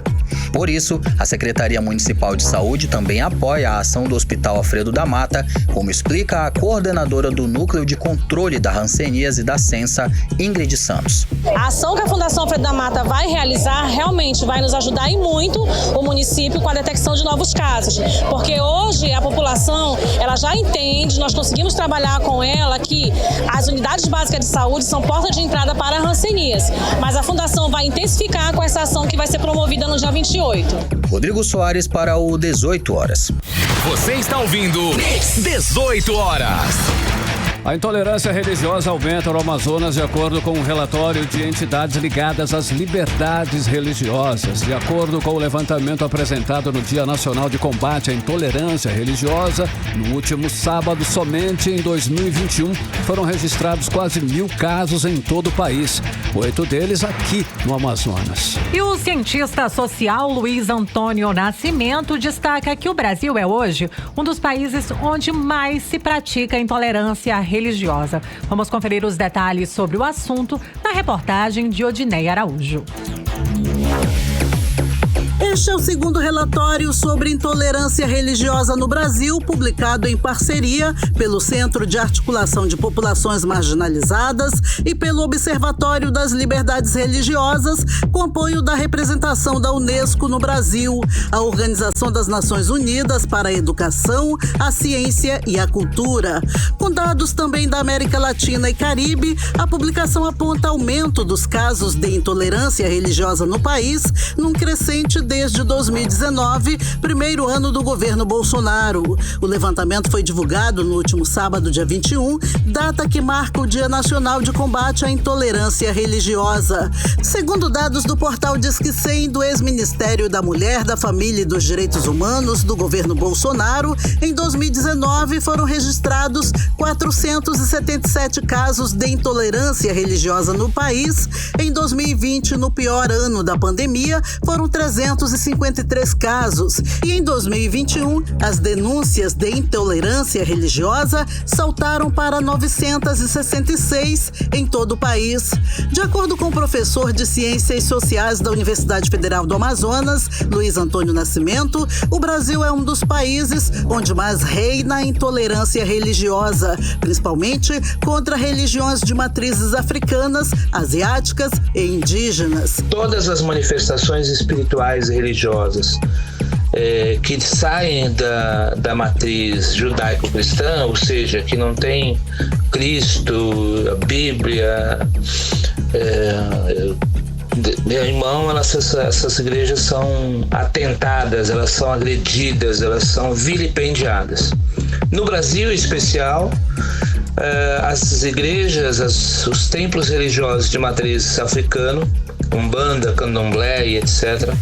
Por isso, a Secretaria Municipal de Saúde também apoia a ação do Hospital Alfredo da Mata, como explica a coordenadora do Núcleo de Controle da Hanseníase da Censa, Ingrid Santos. A ação que a Fundação Alfredo da Mata vai realizar realmente vai nos ajudar e muito o município com a detecção de novos casos, porque hoje a população ela já entende, nós conseguimos trabalhar com ela que as unidades básicas de saúde são porta de entrada para a hanseníase, mas a Fundação vai intensificar com essa ação que vai ser promovida no dia 28. Rodrigo Soares para o 18 horas. Você está ouvindo 18 horas. A intolerância religiosa aumenta no Amazonas de acordo com um relatório de entidades ligadas às liberdades religiosas. De acordo com o levantamento apresentado no Dia Nacional de Combate à Intolerância Religiosa, no último sábado, somente em 2021, foram registrados quase 1.000 casos em todo o país. 8 deles aqui no Amazonas. E o cientista social Luiz Antônio Nascimento destaca que o Brasil é hoje um dos países onde mais se pratica intolerância religiosa. Vamos conferir os detalhes sobre o assunto na reportagem de Odineia Araújo. Este é o segundo relatório sobre intolerância religiosa no Brasil, publicado em parceria pelo Centro de Articulação de Populações Marginalizadas e pelo Observatório das Liberdades Religiosas, com apoio da representação da Unesco no Brasil, a Organização das Nações Unidas para a Educação, a Ciência e a Cultura. Com dados também da América Latina e Caribe, a publicação aponta aumento dos casos de intolerância religiosa no país, num crescente desde 2019, primeiro ano do governo Bolsonaro. O levantamento foi divulgado no último sábado, dia 21, data que marca o Dia Nacional de Combate à Intolerância Religiosa. Segundo dados do portal Disque 100 do ex-Ministério da Mulher, da Família e dos Direitos Humanos do governo Bolsonaro, em 2019 foram registrados 477 casos de intolerância religiosa no país. Em 2020, no pior ano da pandemia, foram 353 casos. E em 2021, as denúncias de intolerância religiosa saltaram para 966 em todo o país. De acordo com o professor de Ciências Sociais da Universidade Federal do Amazonas, Luiz Antônio Nascimento, o Brasil é um dos países onde mais reina a intolerância religiosa, principalmente contra religiões de matrizes africanas, asiáticas e indígenas. Todas as manifestações espirituais e religiosas que saem da matriz judaico-cristã, ou seja, que não tem Cristo, a Bíblia, meu irmão, essas igrejas são atentadas, elas são agredidas, elas são vilipendiadas. No Brasil, em especial, as igrejas, os templos religiosos de matriz africana, Umbanda, Candomblé e etc.,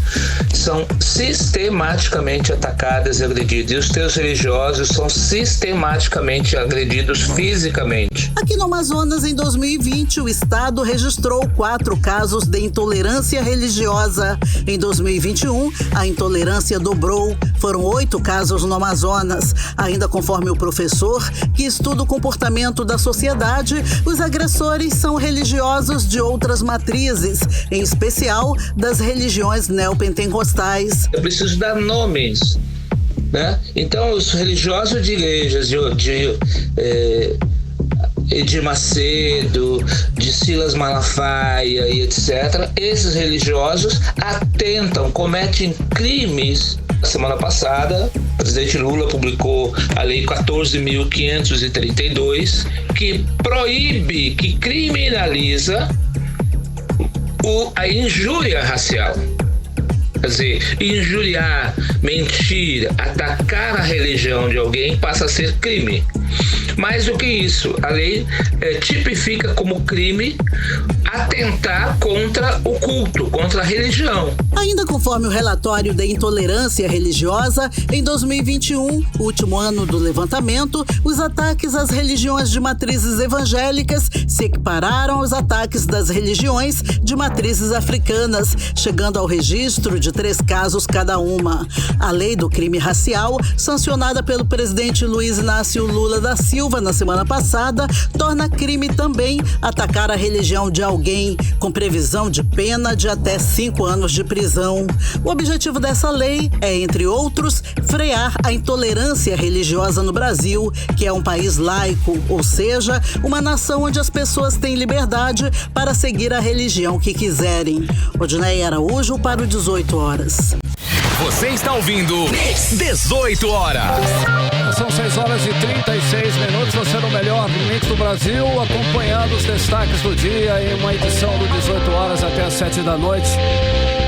são sistematicamente atacadas e agredidas. E os teus religiosos são sistematicamente agredidos fisicamente. Aqui no Amazonas, em 2020, o estado registrou 4 casos de intolerância religiosa. Em 2021, a intolerância dobrou. Foram 8 casos no Amazonas. Ainda conforme o professor, que estuda o comportamento da sociedade, os agressores são religiosos de outras matrizes, em especial das religiões neopentecostais. Eu preciso dar nomes, né? Então, os religiosos de igrejas de Edir Macedo, de Silas Malafaia e etc., esses religiosos atentam, cometem crimes. Semana passada, o presidente Lula publicou a Lei 14.532, que proíbe, que criminaliza a injúria racial. Quer dizer, injuriar, mentir, atacar a religião de alguém passa a ser crime. Mais do que isso, a lei tipifica como crime atentar contra o culto, contra a religião. Ainda conforme o relatório da intolerância religiosa, em 2021, último ano do levantamento, os ataques às religiões de matrizes evangélicas se equipararam aos ataques das religiões de matrizes africanas, chegando ao registro de 3 casos cada uma. A lei do crime racial, sancionada pelo presidente Luiz Inácio Lula da Silva na semana passada, torna crime também atacar a religião de alguém, com previsão de pena de até 5 anos de prisão. O objetivo dessa lei é, entre outros, frear a intolerância religiosa no Brasil, que é um país laico, ou seja, uma nação onde as pessoas têm liberdade para seguir a religião que quiserem. Odineia Araújo para o 18 horas. Você está ouvindo 18 horas. São 6 horas e 36 minutos. Você no melhor Mix do Brasil, acompanhando os destaques do dia em uma edição do 18 horas até as 7 da noite.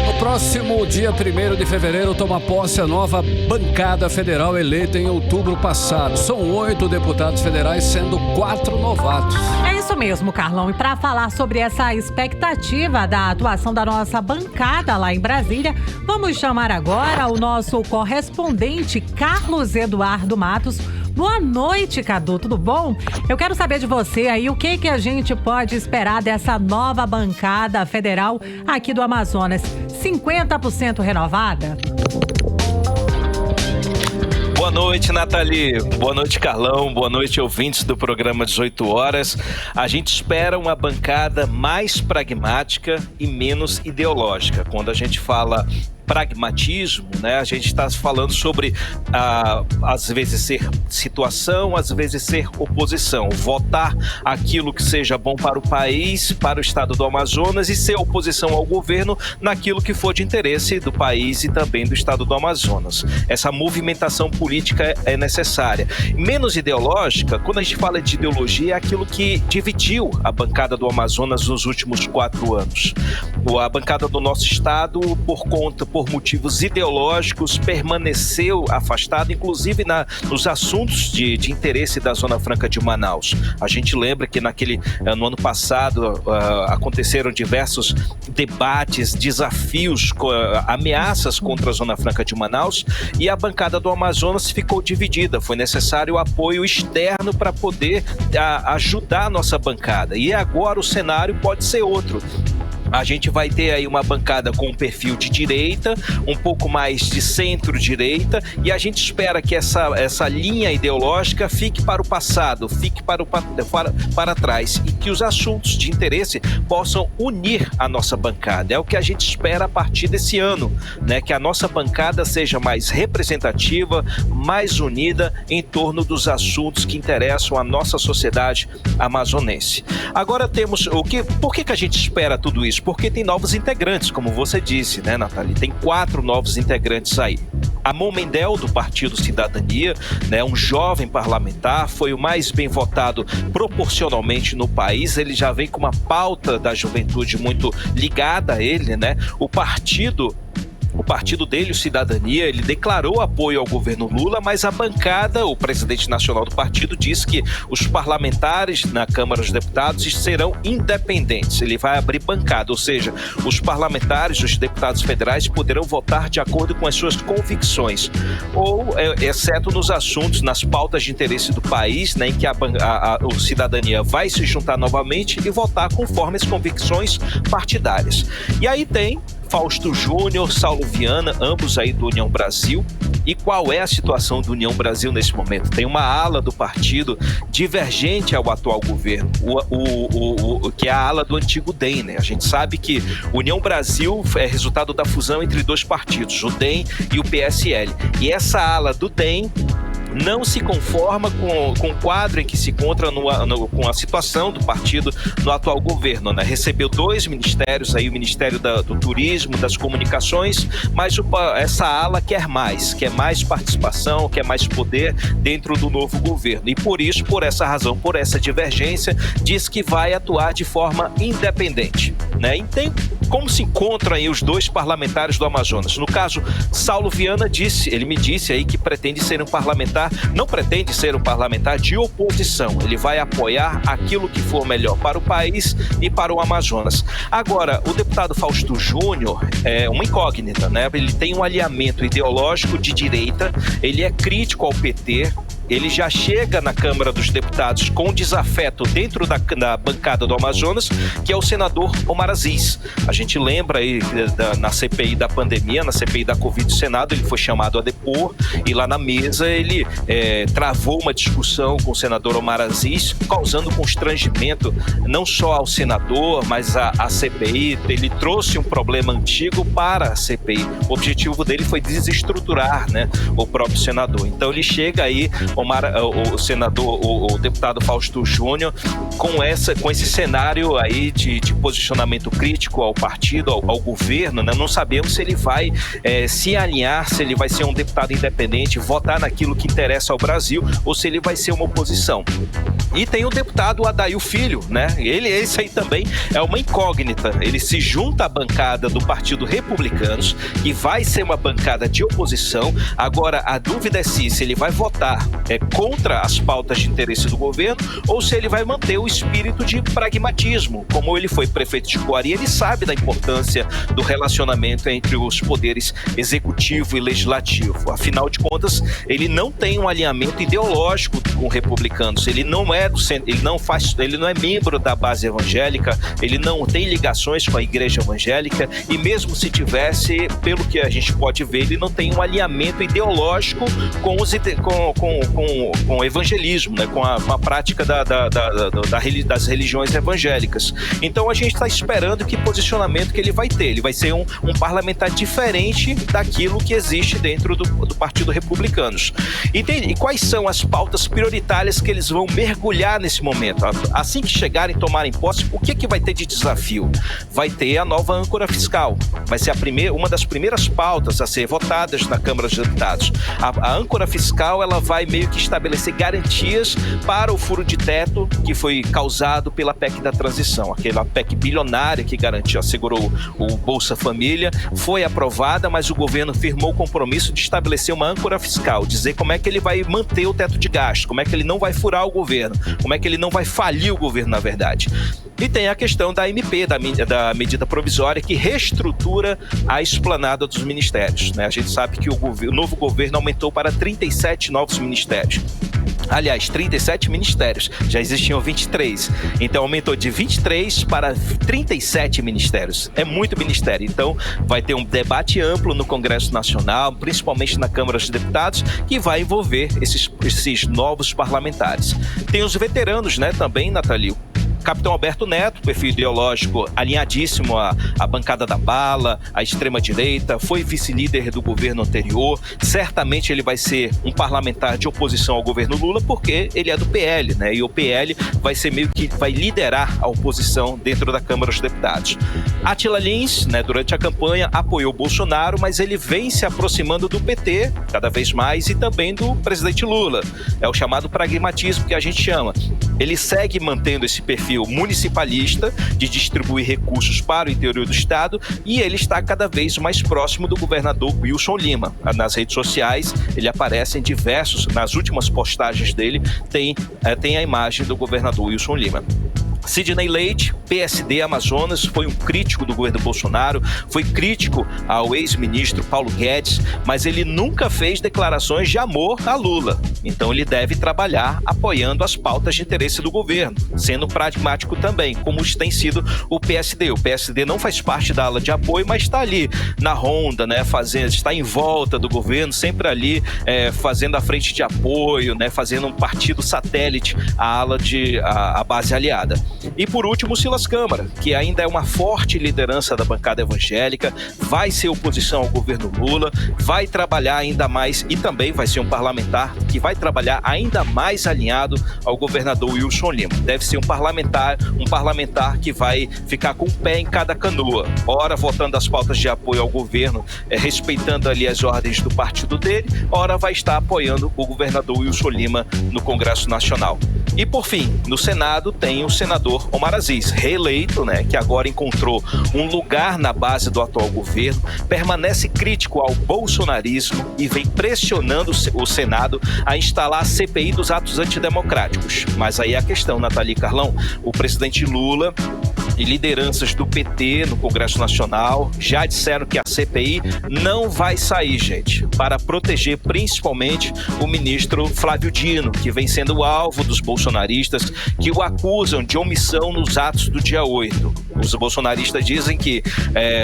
No próximo dia 1º de fevereiro toma posse a nova bancada federal eleita em outubro passado. São 8 deputados federais, sendo 4 novatos. É isso mesmo, Carlão. E para falar sobre essa expectativa da atuação da nossa bancada lá em Brasília, vamos chamar agora o nosso correspondente Carlos Eduardo Matos. Boa noite, Cadu, tudo bom? Eu quero saber de você aí o que a gente pode esperar dessa nova bancada federal aqui do Amazonas. 50% renovada? Boa noite, Nathalie. Boa noite, Carlão. Boa noite, ouvintes do programa 18 Horas. A gente espera uma bancada mais pragmática e menos ideológica. Quando a gente fala pragmatismo, né? A gente está falando sobre, às vezes, ser situação, às vezes ser oposição. Votar aquilo que seja bom para o país, para o estado do Amazonas e ser oposição ao governo naquilo que for de interesse do país e também do estado do Amazonas. Essa movimentação política é necessária. Menos ideológica, quando a gente fala de ideologia, é aquilo que dividiu a bancada do Amazonas nos últimos 4 anos. A bancada do nosso estado, por motivos ideológicos, permaneceu afastada, inclusive nos assuntos de interesse da Zona Franca de Manaus. A gente lembra que no ano passado aconteceram diversos debates, desafios, ameaças contra a Zona Franca de Manaus, e a bancada do Amazonas ficou dividida. Foi necessário apoio externo para poder ajudar a nossa bancada. E agora o cenário pode ser outro. A gente vai ter aí uma bancada com um perfil de direita, um pouco mais de centro-direita, e a gente espera que essa linha ideológica fique para o passado, fique para trás, e que os assuntos de interesse possam unir a nossa bancada. É o que a gente espera a partir desse ano, né? Que a nossa bancada seja mais representativa, mais unida em torno dos assuntos que interessam a nossa sociedade amazonense. Agora temos por que a gente espera tudo isso? Porque tem novos integrantes, como você disse, né, Nathalie? Tem 4 novos integrantes aí. Amon Mendel, do Partido Cidadania, né, um jovem parlamentar, foi o mais bem votado proporcionalmente no país. Ele já vem com uma pauta da juventude muito ligada a ele, né? O partido dele, o Cidadania, ele declarou apoio ao governo Lula, mas a bancada, o presidente nacional do partido, disse que os parlamentares na Câmara dos Deputados serão independentes. Ele vai abrir bancada, ou seja, os parlamentares, os deputados federais poderão votar de acordo com as suas convicções, ou exceto nos assuntos, nas pautas de interesse do país, né, em que o Cidadania vai se juntar novamente e votar conforme as convicções partidárias. E aí tem Fausto Júnior, Saulo Viana, ambos aí do União Brasil. E qual é a situação do União Brasil nesse momento? Tem uma ala do partido divergente ao atual governo, que é a ala do antigo DEM, né? A gente sabe que União Brasil é resultado da fusão entre 2 partidos, o DEM e o PSL. E essa ala do DEM não se conforma com o quadro em que se encontra com a situação do partido no atual governo, né? Recebeu 2 ministérios, aí o Ministério do Turismo, das Comunicações, mas essa ala quer mais participação, quer mais poder dentro do novo governo. E por isso, por essa razão, por essa divergência, diz que vai atuar de forma independente, né? Então, como se encontram aí os 2 parlamentares do Amazonas? No caso, Saulo Viana me disse aí que não pretende ser um parlamentar de oposição. Ele vai apoiar aquilo que for melhor para o país e para o Amazonas. Agora, o deputado Fausto Júnior é uma incógnita, né? Ele tem um alinhamento ideológico de direita, ele é crítico ao PT, ele já chega na Câmara dos Deputados com desafeto dentro da bancada do Amazonas, que é o senador Omar Aziz. A gente lembra aí na CPI da pandemia, na CPI da Covid do Senado, ele foi chamado a depor, e lá na mesa ele travou uma discussão com o senador Omar Aziz, causando constrangimento não só ao senador, mas à CPI. Ele trouxe um problema antigo para a CPI. O objetivo dele foi desestruturar, né, o próprio senador. Então ele chega aí o senador, o deputado Fausto Júnior, com esse cenário aí de posicionamento crítico ao partido, ao governo, né? Não sabemos se ele vai se alinhar, se ele vai ser um deputado independente, votar naquilo que interessa ao Brasil, ou se ele vai ser uma oposição. E tem o deputado Adail Filho, né? Esse aí também é uma incógnita. Ele se junta à bancada do Partido Republicanos, que vai ser uma bancada de oposição. Agora, a dúvida é se ele vai votar contra as pautas de interesse do governo, ou se ele vai manter o espírito de pragmatismo. Como ele foi prefeito de Coari, ele sabe da importância do relacionamento entre os poderes executivo e legislativo. Afinal de contas, ele não tem um alinhamento ideológico com republicanos. Ele não é do centro, ele não é membro da base evangélica, ele não tem ligações com a igreja evangélica, e mesmo se tivesse, pelo que a gente pode ver, ele não tem um alinhamento ideológico com o evangelismo, né? com a prática das religiões evangélicas. Então a gente está esperando que posicionamento que ele vai ter. Ele vai ser um parlamentar diferente daquilo que existe dentro do Partido Republicanos. E quais são as pautas prioritárias que eles vão mergulhar nesse momento? Assim que chegarem, tomarem posse, o que vai ter de desafio? Vai ter a nova âncora fiscal. Vai ser uma das primeiras pautas a ser votadas na Câmara dos Deputados. A âncora fiscal, ela vai meio que estabelecer garantias para o furo de teto que foi causado pela PEC da transição. Aquela PEC bilionária que assegurou o Bolsa Família, foi aprovada, mas o governo firmou o compromisso de estabelecer uma âncora fiscal, dizer como é que ele vai manter o teto de gastos, como é que ele não vai furar o governo, como é que ele não vai falir o governo, na verdade. E tem a questão da MP, da medida provisória, que reestrutura a esplanada dos ministérios, né? A gente sabe que o novo governo aumentou para 37 novos ministérios. Aliás, 37 ministérios, já existiam 23. Então aumentou de 23 para 37 ministérios. É muito ministério. Então vai ter um debate amplo no Congresso Nacional, principalmente na Câmara dos Deputados, que vai envolver esses novos parlamentares. Tem os veteranos, né, também, Nathalie. Capitão Alberto Neto, perfil ideológico alinhadíssimo à bancada da bala, à extrema-direita, foi vice-líder do governo anterior. Certamente ele vai ser um parlamentar de oposição ao governo Lula, porque ele é do PL, né? E o PL vai ser meio que vai liderar a oposição dentro da Câmara dos Deputados. Atila Lins, né, durante a campanha, apoiou Bolsonaro, mas ele vem se aproximando do PT cada vez mais e também do presidente Lula. É o chamado pragmatismo que a gente chama. Ele segue mantendo esse perfil municipalista de distribuir recursos para o interior do estado, e ele está cada vez mais próximo do governador Wilson Lima. Nas redes sociais ele aparece em nas últimas postagens dele tem a imagem do governador Wilson Lima. Sidney Leite, PSD Amazonas, foi um crítico do governo Bolsonaro, foi crítico ao ex-ministro Paulo Guedes, mas ele nunca fez declarações de amor a Lula. Então ele deve trabalhar apoiando as pautas de interesse do governo, sendo pragmático também, como tem sido o PSD. O PSD não faz parte da ala de apoio, mas está ali na ronda, né, está em volta do governo, sempre ali fazendo a frente de apoio, né, fazendo um partido satélite à base aliada. E por último, Silas Câmara, que ainda é uma forte liderança da bancada evangélica, vai ser oposição ao governo Lula, vai trabalhar ainda mais e também vai ser um parlamentar que vai trabalhar ainda mais alinhado ao governador Wilson Lima. Deve ser um parlamentar que vai ficar com o pé em cada canoa, ora votando as pautas de apoio ao governo, respeitando ali as ordens do partido dele, ora vai estar apoiando o governador Wilson Lima no Congresso Nacional. E por fim, no Senado tem o senador Omar Aziz, reeleito, né, que agora encontrou um lugar na base do atual governo, permanece crítico ao bolsonarismo e vem pressionando o Senado a instalar a CPI dos atos antidemocráticos. Mas aí a questão, Nathalie e Carlão, o presidente Lula e lideranças do PT no Congresso Nacional já disseram que a CPI não vai sair, gente, para proteger principalmente o ministro Flávio Dino, que vem sendo o alvo dos bolsonaristas que o acusam de omissão nos atos do dia 8. Os bolsonaristas dizem que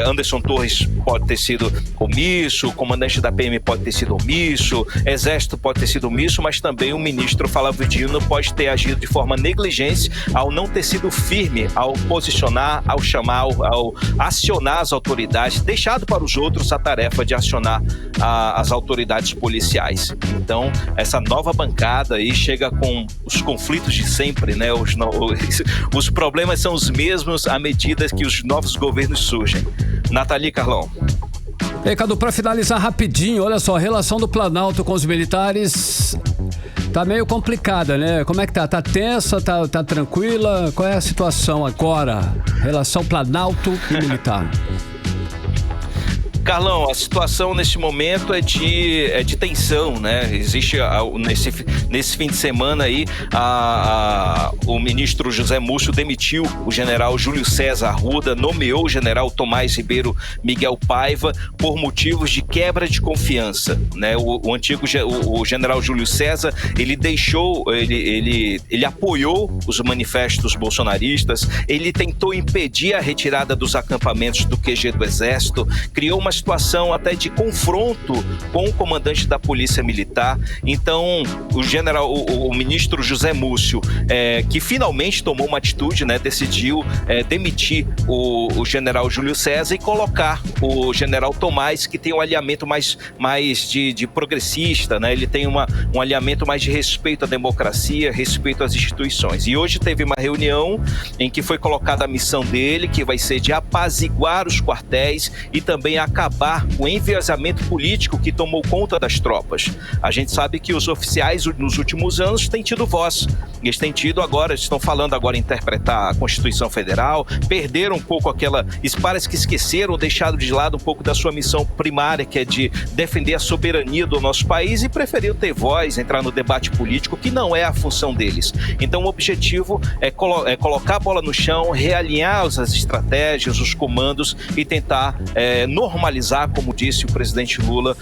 Anderson Torres pode ter sido omisso, o comandante da PM pode ter sido omisso, Exército pode ter sido omisso, mas também o ministro Flávio Dino pode ter agido de forma negligente ao não ter sido firme, ao posicionar, ao chamar, ao acionar as autoridades, deixado para os outros a tarefa de acionar as autoridades policiais. Então, essa nova bancada aí chega com os conflitos de sempre, né? Os problemas são os mesmos à medida que os novos governos surgem. Nathalie, Carlão. E Cadu, para finalizar rapidinho, olha só, a relação do Planalto com os militares tá meio complicada, né? Como é que tá? Tá tensa? Tá tranquila? Qual é a situação agora? Relação Planalto e militar. Carlão, a situação nesse momento é de tensão, né? Existe nesse fim de semana aí o ministro José Múcio demitiu o general Júlio César Arruda, nomeou o general Tomás Ribeiro Miguel Paiva por motivos de quebra de confiança, né? O general Júlio César, ele apoiou os manifestos bolsonaristas, ele tentou impedir a retirada dos acampamentos do QG do Exército, criou uma situação até de confronto com o comandante da Polícia Militar. Então, o ministro José Múcio, que finalmente tomou uma atitude, né, decidiu demitir o general Júlio César e colocar o general Tomás, que tem um alinhamento mais de progressista, né? Ele tem um alinhamento mais de respeito à democracia, respeito às instituições. E hoje teve uma reunião em que foi colocada a missão dele, que vai ser de apaziguar os quartéis e também acabar com o enviesamento político que tomou conta das tropas. A gente sabe que os oficiais nos últimos anos têm tido voz. Eles estão falando agora em interpretar a Constituição Federal, perderam um pouco parece que esqueceram, deixaram de lado um pouco da sua missão primária, que é de defender a soberania do nosso país, e preferiram ter voz, entrar no debate político, que não é a função deles. Então o objetivo é colocar a bola no chão, realinhar as estratégias, os comandos e tentar normalizar, como disse o presidente Lula,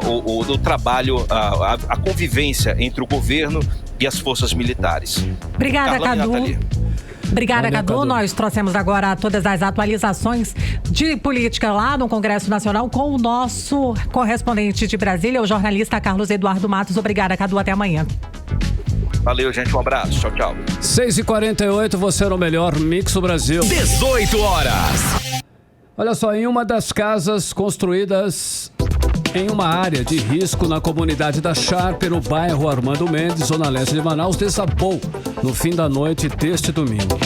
o trabalho, a convivência entre o governo e as forças militares. Obrigada, Cadu. Obrigada, Cadu. Nós trouxemos agora todas as atualizações de política lá no Congresso Nacional com o nosso correspondente de Brasília, o jornalista Carlos Eduardo Matos. Obrigada, Cadu. Até amanhã. Valeu, gente. Um abraço. Tchau, tchau. 6h48, você no melhor Mix do Brasil. 18 horas. Olha só, em uma das casas construídas em uma área de risco na comunidade da Sharp, no bairro Armando Mendes, zona leste de Manaus, desabou no fim da noite deste domingo.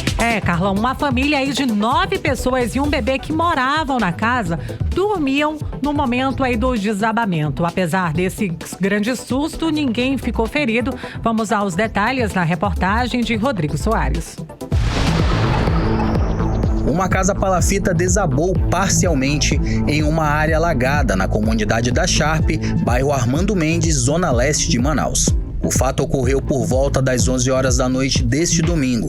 Carlão, uma família aí de 9 pessoas e um bebê que moravam na casa dormiam no momento aí do desabamento. Apesar desse grande susto, ninguém ficou ferido. Vamos aos detalhes na reportagem de Rodrigo Soares. Uma casa palafita desabou parcialmente em uma área alagada na comunidade da Sharp, bairro Armando Mendes, zona leste de Manaus. O fato ocorreu por volta das 11 horas da noite deste domingo.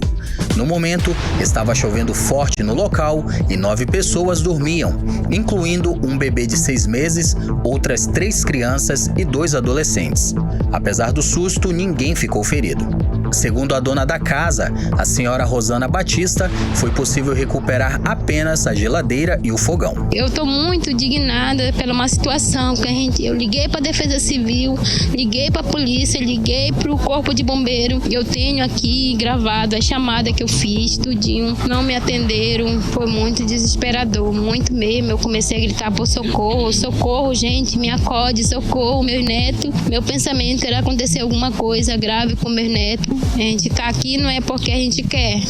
No momento, estava chovendo forte no local e 9 pessoas dormiam, incluindo um bebê de 6 meses, outras 3 crianças e 2 adolescentes. Apesar do susto, ninguém ficou ferido. Segundo a dona da casa, a senhora Rosana Batista, foi possível recuperar apenas a geladeira e o fogão. Eu estou muito indignada pela uma situação que eu liguei para a Defesa Civil, liguei para a polícia, liguei para o Corpo de Bombeiro. Eu tenho aqui gravado a chamada que eu fiz, tudinho. Não me atenderam, foi muito desesperador, muito mesmo. Eu comecei a gritar por socorro, socorro, gente, me acode, socorro, meu neto. Meu pensamento era acontecer alguma coisa grave com meu neto. A gente tá aqui não é porque a gente quer,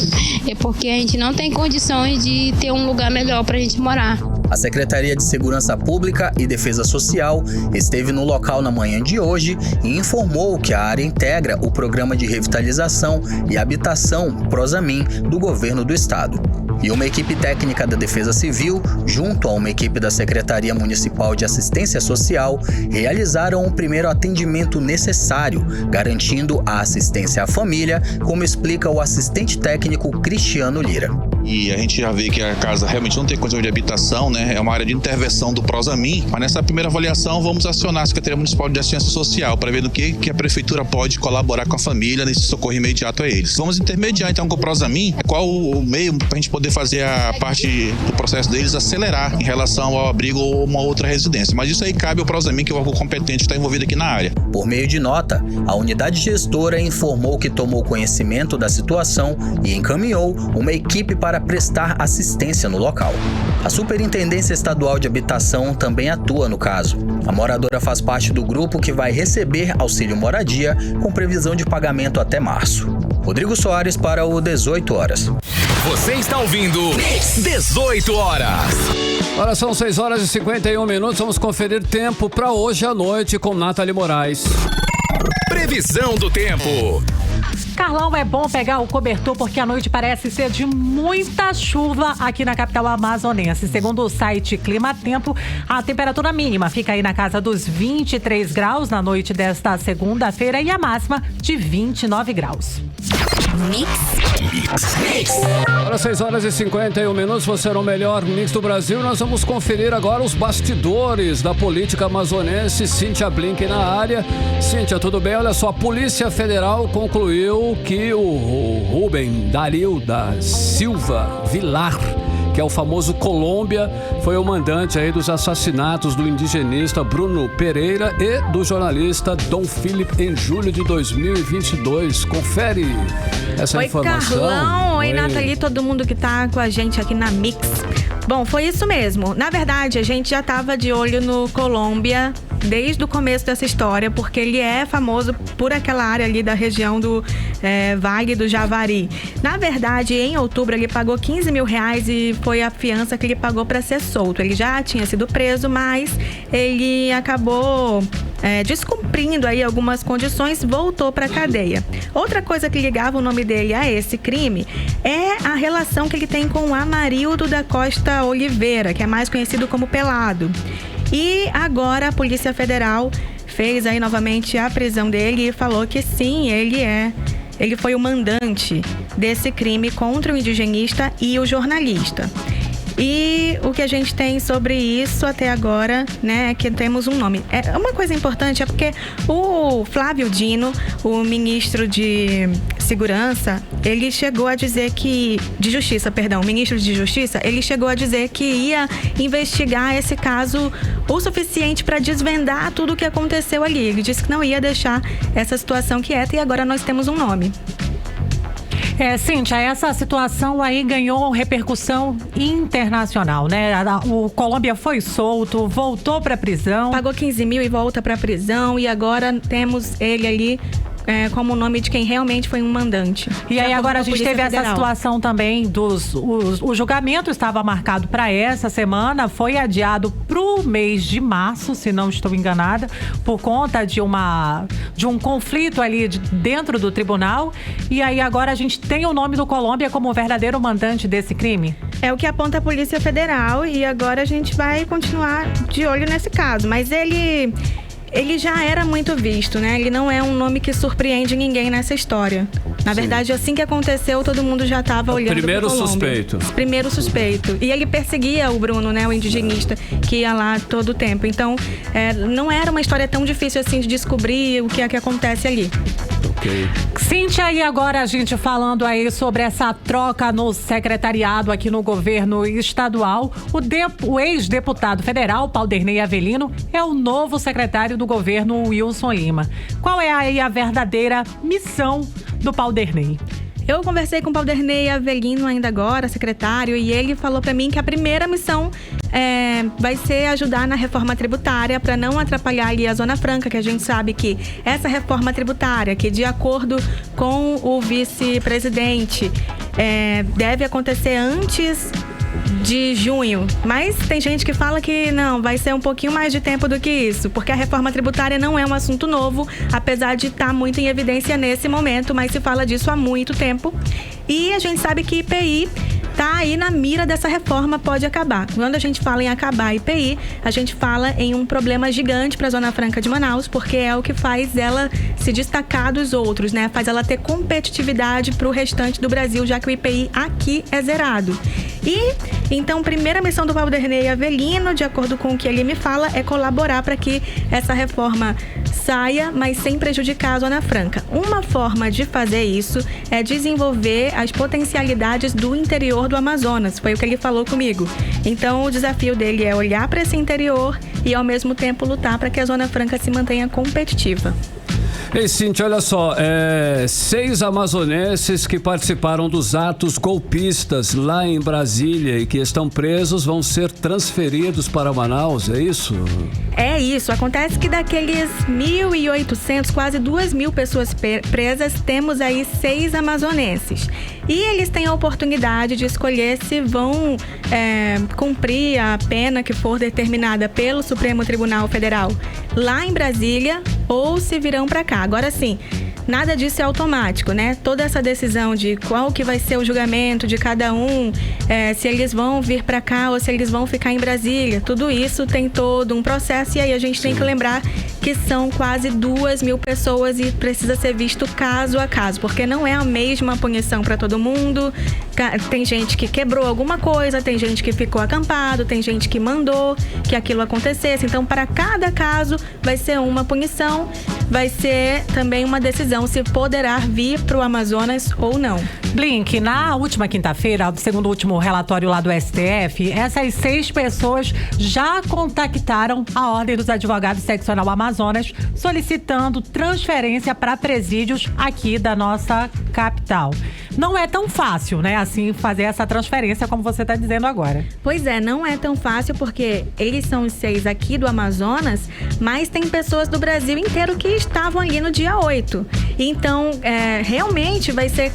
é porque a gente não tem condições de ter um lugar melhor pra gente morar. A Secretaria de Segurança Pública e Defesa Social esteve no local na manhã de hoje e informou que a área integra o Programa de Revitalização e Habitação Prosamin do Governo do Estado. E uma equipe técnica da Defesa Civil, junto a uma equipe da Secretaria Municipal de Assistência Social, realizaram o primeiro atendimento necessário, garantindo a assistência à família, como explica o assistente técnico Cristiano Lira. e a gente já vê que a casa realmente não tem condição de habitação, né? É uma área de intervenção do Prosamin, mas nessa primeira avaliação vamos acionar a Secretaria Municipal de Assistência Social para ver no que a Prefeitura pode colaborar com a família nesse socorro imediato a eles. Vamos intermediar então com o Prosamin qual o meio para a gente poder fazer a parte do processo deles acelerar em relação ao abrigo ou uma outra residência, mas isso aí cabe ao Prosamin, que é o órgão competente que está envolvido aqui na área. Por meio de nota, a unidade gestora informou que tomou conhecimento da situação e encaminhou uma equipe para prestar assistência no local. A Superintendência Estadual de Habitação também atua no caso. A moradora faz parte do grupo que vai receber auxílio moradia com previsão de pagamento até março. Rodrigo Soares para o 18 horas. Você está ouvindo 18 horas. Agora são 6 horas e 51 minutos. Vamos conferir tempo para hoje à noite com Nathalie Moraes. Previsão do tempo. Carlão, é bom pegar o cobertor porque a noite parece ser de muita chuva aqui na capital amazonense. Segundo o site Clima Tempo, a temperatura mínima fica aí na casa dos 23 graus na noite desta segunda-feira e a máxima de 29 graus. Mix. Agora 6 horas e 51 minutos, você era o melhor mix do Brasil. Nós vamos conferir agora os bastidores da política amazonense. Cíntia Blink na área. Cíntia, tudo bem? Olha só, a Polícia Federal concluiu que o Rubem Dario da Silva Vilar, que é o famoso Colômbia, foi o mandante aí dos assassinatos do indigenista Bruno Pereira e do jornalista Dom Philip em julho de 2022. Confere essa informação. Oi, Carlão. Oi, Nathalie, todo mundo que tá com a gente aqui na Mix. Bom, foi isso mesmo. Na verdade, a gente já estava de olho no Colômbia desde o começo dessa história, porque ele é famoso por aquela área ali da região do Vale do Javari. Na verdade, em outubro, ele pagou R$15 mil e foi a fiança que ele pagou para ser solto. Ele já tinha sido preso, mas ele acabou descumprindo aí algumas condições, voltou para a cadeia. Outra coisa que ligava o nome dele a esse crime é a relação que ele tem com o Amarildo da Costa Oliveira, que é mais conhecido como Pelado. E agora a Polícia Federal fez aí novamente a prisão dele e falou que sim, ele foi o mandante desse crime contra o indigenista e o jornalista. E o que a gente tem sobre isso até agora, né, é que temos um nome. Uma coisa importante é porque o Flávio Dino, o ministro de Segurança, ele chegou a dizer o ministro de Justiça, ele chegou a dizer que ia investigar esse caso o suficiente para desvendar tudo o que aconteceu ali. Ele disse que não ia deixar essa situação quieta e agora nós temos um nome. Cíntia, essa situação aí ganhou repercussão internacional, né? O Colômbia foi solto, voltou para prisão. Pagou R$15 mil e volta para prisão e agora temos ele ali como o nome de quem realmente foi um mandante. E aí agora a gente teve essa situação também o julgamento estava marcado para essa semana, foi adiado pro mês de março, se não estou enganada, por conta de um conflito ali dentro do tribunal. E aí agora a gente tem o nome do Colômbia como o verdadeiro mandante desse crime? É o que aponta a Polícia Federal e agora a gente vai continuar de olho nesse caso, mas ele já era muito visto, né? Ele não é um nome que surpreende ninguém nessa história. Na verdade, assim que aconteceu, todo mundo já estava olhando primeiro pro Colômbia. Primeiro suspeito. E ele perseguia o Bruno, né? O indigenista, que ia lá todo o tempo. Então, não era uma história tão difícil assim de descobrir o que é que acontece ali. Ok. Cíntia, e agora a gente falando aí sobre essa troca no secretariado aqui no governo estadual. O ex-deputado federal, Paulderney Avelino, é o novo secretário do governo Wilson Lima. Qual é aí a verdadeira missão do Paulderney? Eu conversei com o Paulderney Avelino ainda agora, secretário, e ele falou para mim que a primeira missão vai ser ajudar na reforma tributária para não atrapalhar ali a Zona Franca, que a gente sabe que essa reforma tributária, que de acordo com o vice-presidente, deve acontecer antes de junho, mas tem gente que fala que não, vai ser um pouquinho mais de tempo do que isso, porque a reforma tributária não é um assunto novo, apesar de estar muito em evidência nesse momento, mas se fala disso há muito tempo. E a gente sabe que IPI está aí na mira dessa reforma, pode acabar. Quando a gente fala em acabar a IPI, a gente fala em um problema gigante para a Zona Franca de Manaus, porque é o que faz ela se destacar dos outros, né? Faz ela ter competitividade para o restante do Brasil, já que o IPI aqui é zerado. E, então, primeira missão do Valderney Avelino, de acordo com o que ele me fala, é colaborar para que essa reforma saia, mas sem prejudicar a Zona Franca. Uma forma de fazer isso é desenvolver as potencialidades do interior do Amazonas, foi o que ele falou comigo. Então, o desafio dele é olhar para esse interior e, ao mesmo tempo, lutar para que a Zona Franca se mantenha competitiva. Ei, Cíntia, olha só, 6 amazonenses que participaram dos atos golpistas lá em Brasília e que estão presos vão ser transferidos para Manaus, é isso? É isso, acontece que daqueles 1.800, quase 2.000 pessoas presas, temos aí 6 amazonenses. E eles têm a oportunidade de escolher se vão cumprir a pena que for determinada pelo Supremo Tribunal Federal lá em Brasília ou se virão para cá. Agora sim, nada disso é automático, né? Toda essa decisão de qual que vai ser o julgamento de cada um, se eles vão vir para cá ou se eles vão ficar em Brasília, tudo isso tem todo um processo e aí a gente tem que lembrar que são quase 2.000 pessoas e precisa ser visto caso a caso, porque não é a mesma punição para todo mundo. Tem gente que quebrou alguma coisa, tem gente que ficou acampado, tem gente que mandou que aquilo acontecesse. Então, para cada caso vai ser uma punição, vai ser também uma decisão se poderá vir para o Amazonas ou não. Blink, na última quinta-feira, segundo o último relatório lá do STF, essas 6 pessoas já contactaram a Ordem dos Advogados Seccional Amazonas solicitando transferência para presídios aqui da nossa capital. Não é tão fácil, né, assim, fazer essa transferência como você está dizendo agora. Pois é, não é tão fácil porque eles são os 6 aqui do Amazonas, mas tem pessoas do Brasil inteiro que estavam ali no dia 8. Então, realmente vai ser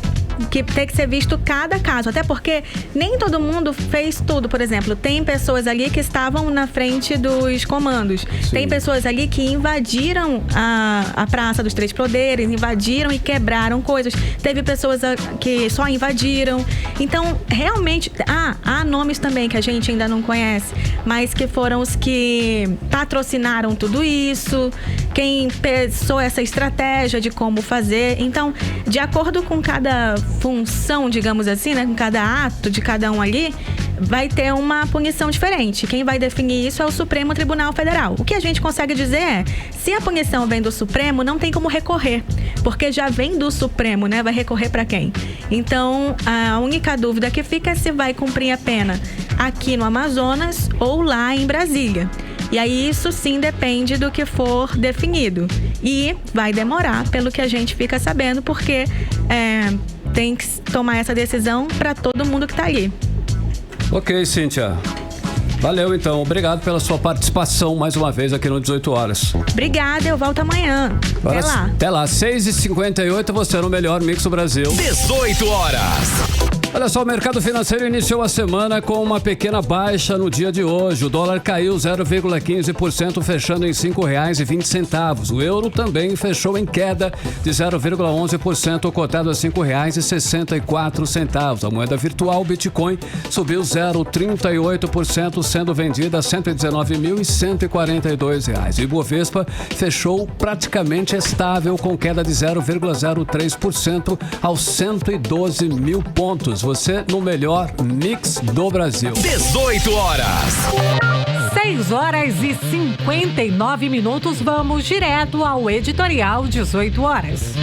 que tem que ser visto cada caso, até porque nem todo mundo fez tudo. Por exemplo, tem pessoas ali que estavam na frente dos comandos. Sim. Tem pessoas ali que invadiram a Praça dos Três Poderes, invadiram e quebraram coisas. Teve pessoas que só invadiram. Então, realmente, há nomes também que a gente ainda não conhece, mas que foram os que patrocinaram tudo isso, quem pensou essa estratégia de como fazer. Então, de acordo com cada função, digamos assim, né, com cada ato de cada um ali, vai ter uma punição diferente. Quem vai definir isso é o Supremo Tribunal Federal. O que a gente consegue dizer é, se a punição vem do Supremo, não tem como recorrer, porque já vem do Supremo, né? Vai recorrer para quem? Então, a única dúvida que fica é se vai cumprir a pena aqui no Amazonas ou lá em Brasília. E aí isso sim depende do que for definido. E vai demorar, pelo que a gente fica sabendo, porque tem que tomar essa decisão para todo mundo que está ali. Ok, Cíntia. Valeu, então. Obrigado pela sua participação mais uma vez aqui no 18 horas. Obrigada, eu volto amanhã. Até lá. Até lá, 6h58, você no melhor Mix do Brasil. 18 horas. Olha só, o mercado financeiro iniciou a semana com uma pequena baixa no dia de hoje. O dólar caiu 0,15%, fechando em R$ 5,20. O euro também fechou em queda de 0,11%, cotado a R$ 5,64. A moeda virtual Bitcoin subiu 0,38%, sendo vendida a R$ 119.142. O Ibovespa fechou praticamente estável, com queda de 0,03% aos 112 mil pontos. Você no melhor Mix do Brasil. 18 horas. 6h59. Vamos direto ao editorial 18 horas.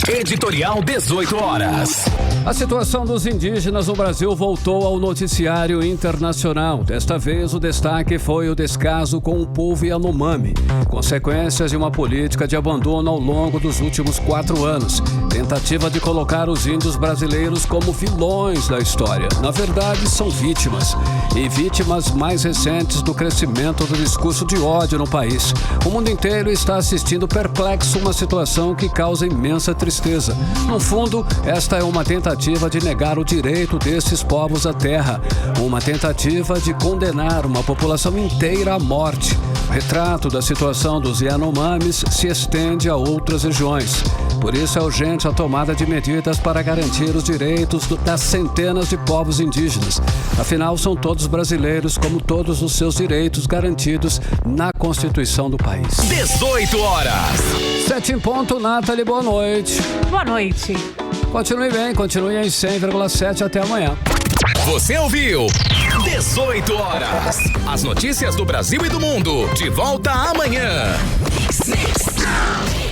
Editorial 18 horas. A situação dos indígenas no Brasil voltou ao noticiário internacional. Desta vez, o destaque foi o descaso com o povo Yanomami, consequências de uma política de abandono ao longo dos últimos 4 anos. Tentativa de colocar os índios brasileiros como vilões da história. Na verdade, são vítimas. E vítimas mais recentes do crescimento do discurso de ódio no país. O mundo inteiro está assistindo perplexo uma situação que causa imensa tristeza. No fundo, esta é uma tentativa de negar o direito desses povos à terra. Uma tentativa de condenar uma população inteira à morte. O retrato da situação dos Yanomamis se estende a outras regiões. Por isso é urgente a tomada de medidas para garantir os direitos das centenas de povos indígenas. Afinal, são todos brasileiros, como todos os seus direitos garantidos na Constituição do país. 18 horas. 7 em ponto, Nathalie, boa noite. Boa noite. Continue bem, continue em 100,7 até amanhã. Você ouviu 18 horas. As notícias do Brasil e do mundo. De volta amanhã. Mix.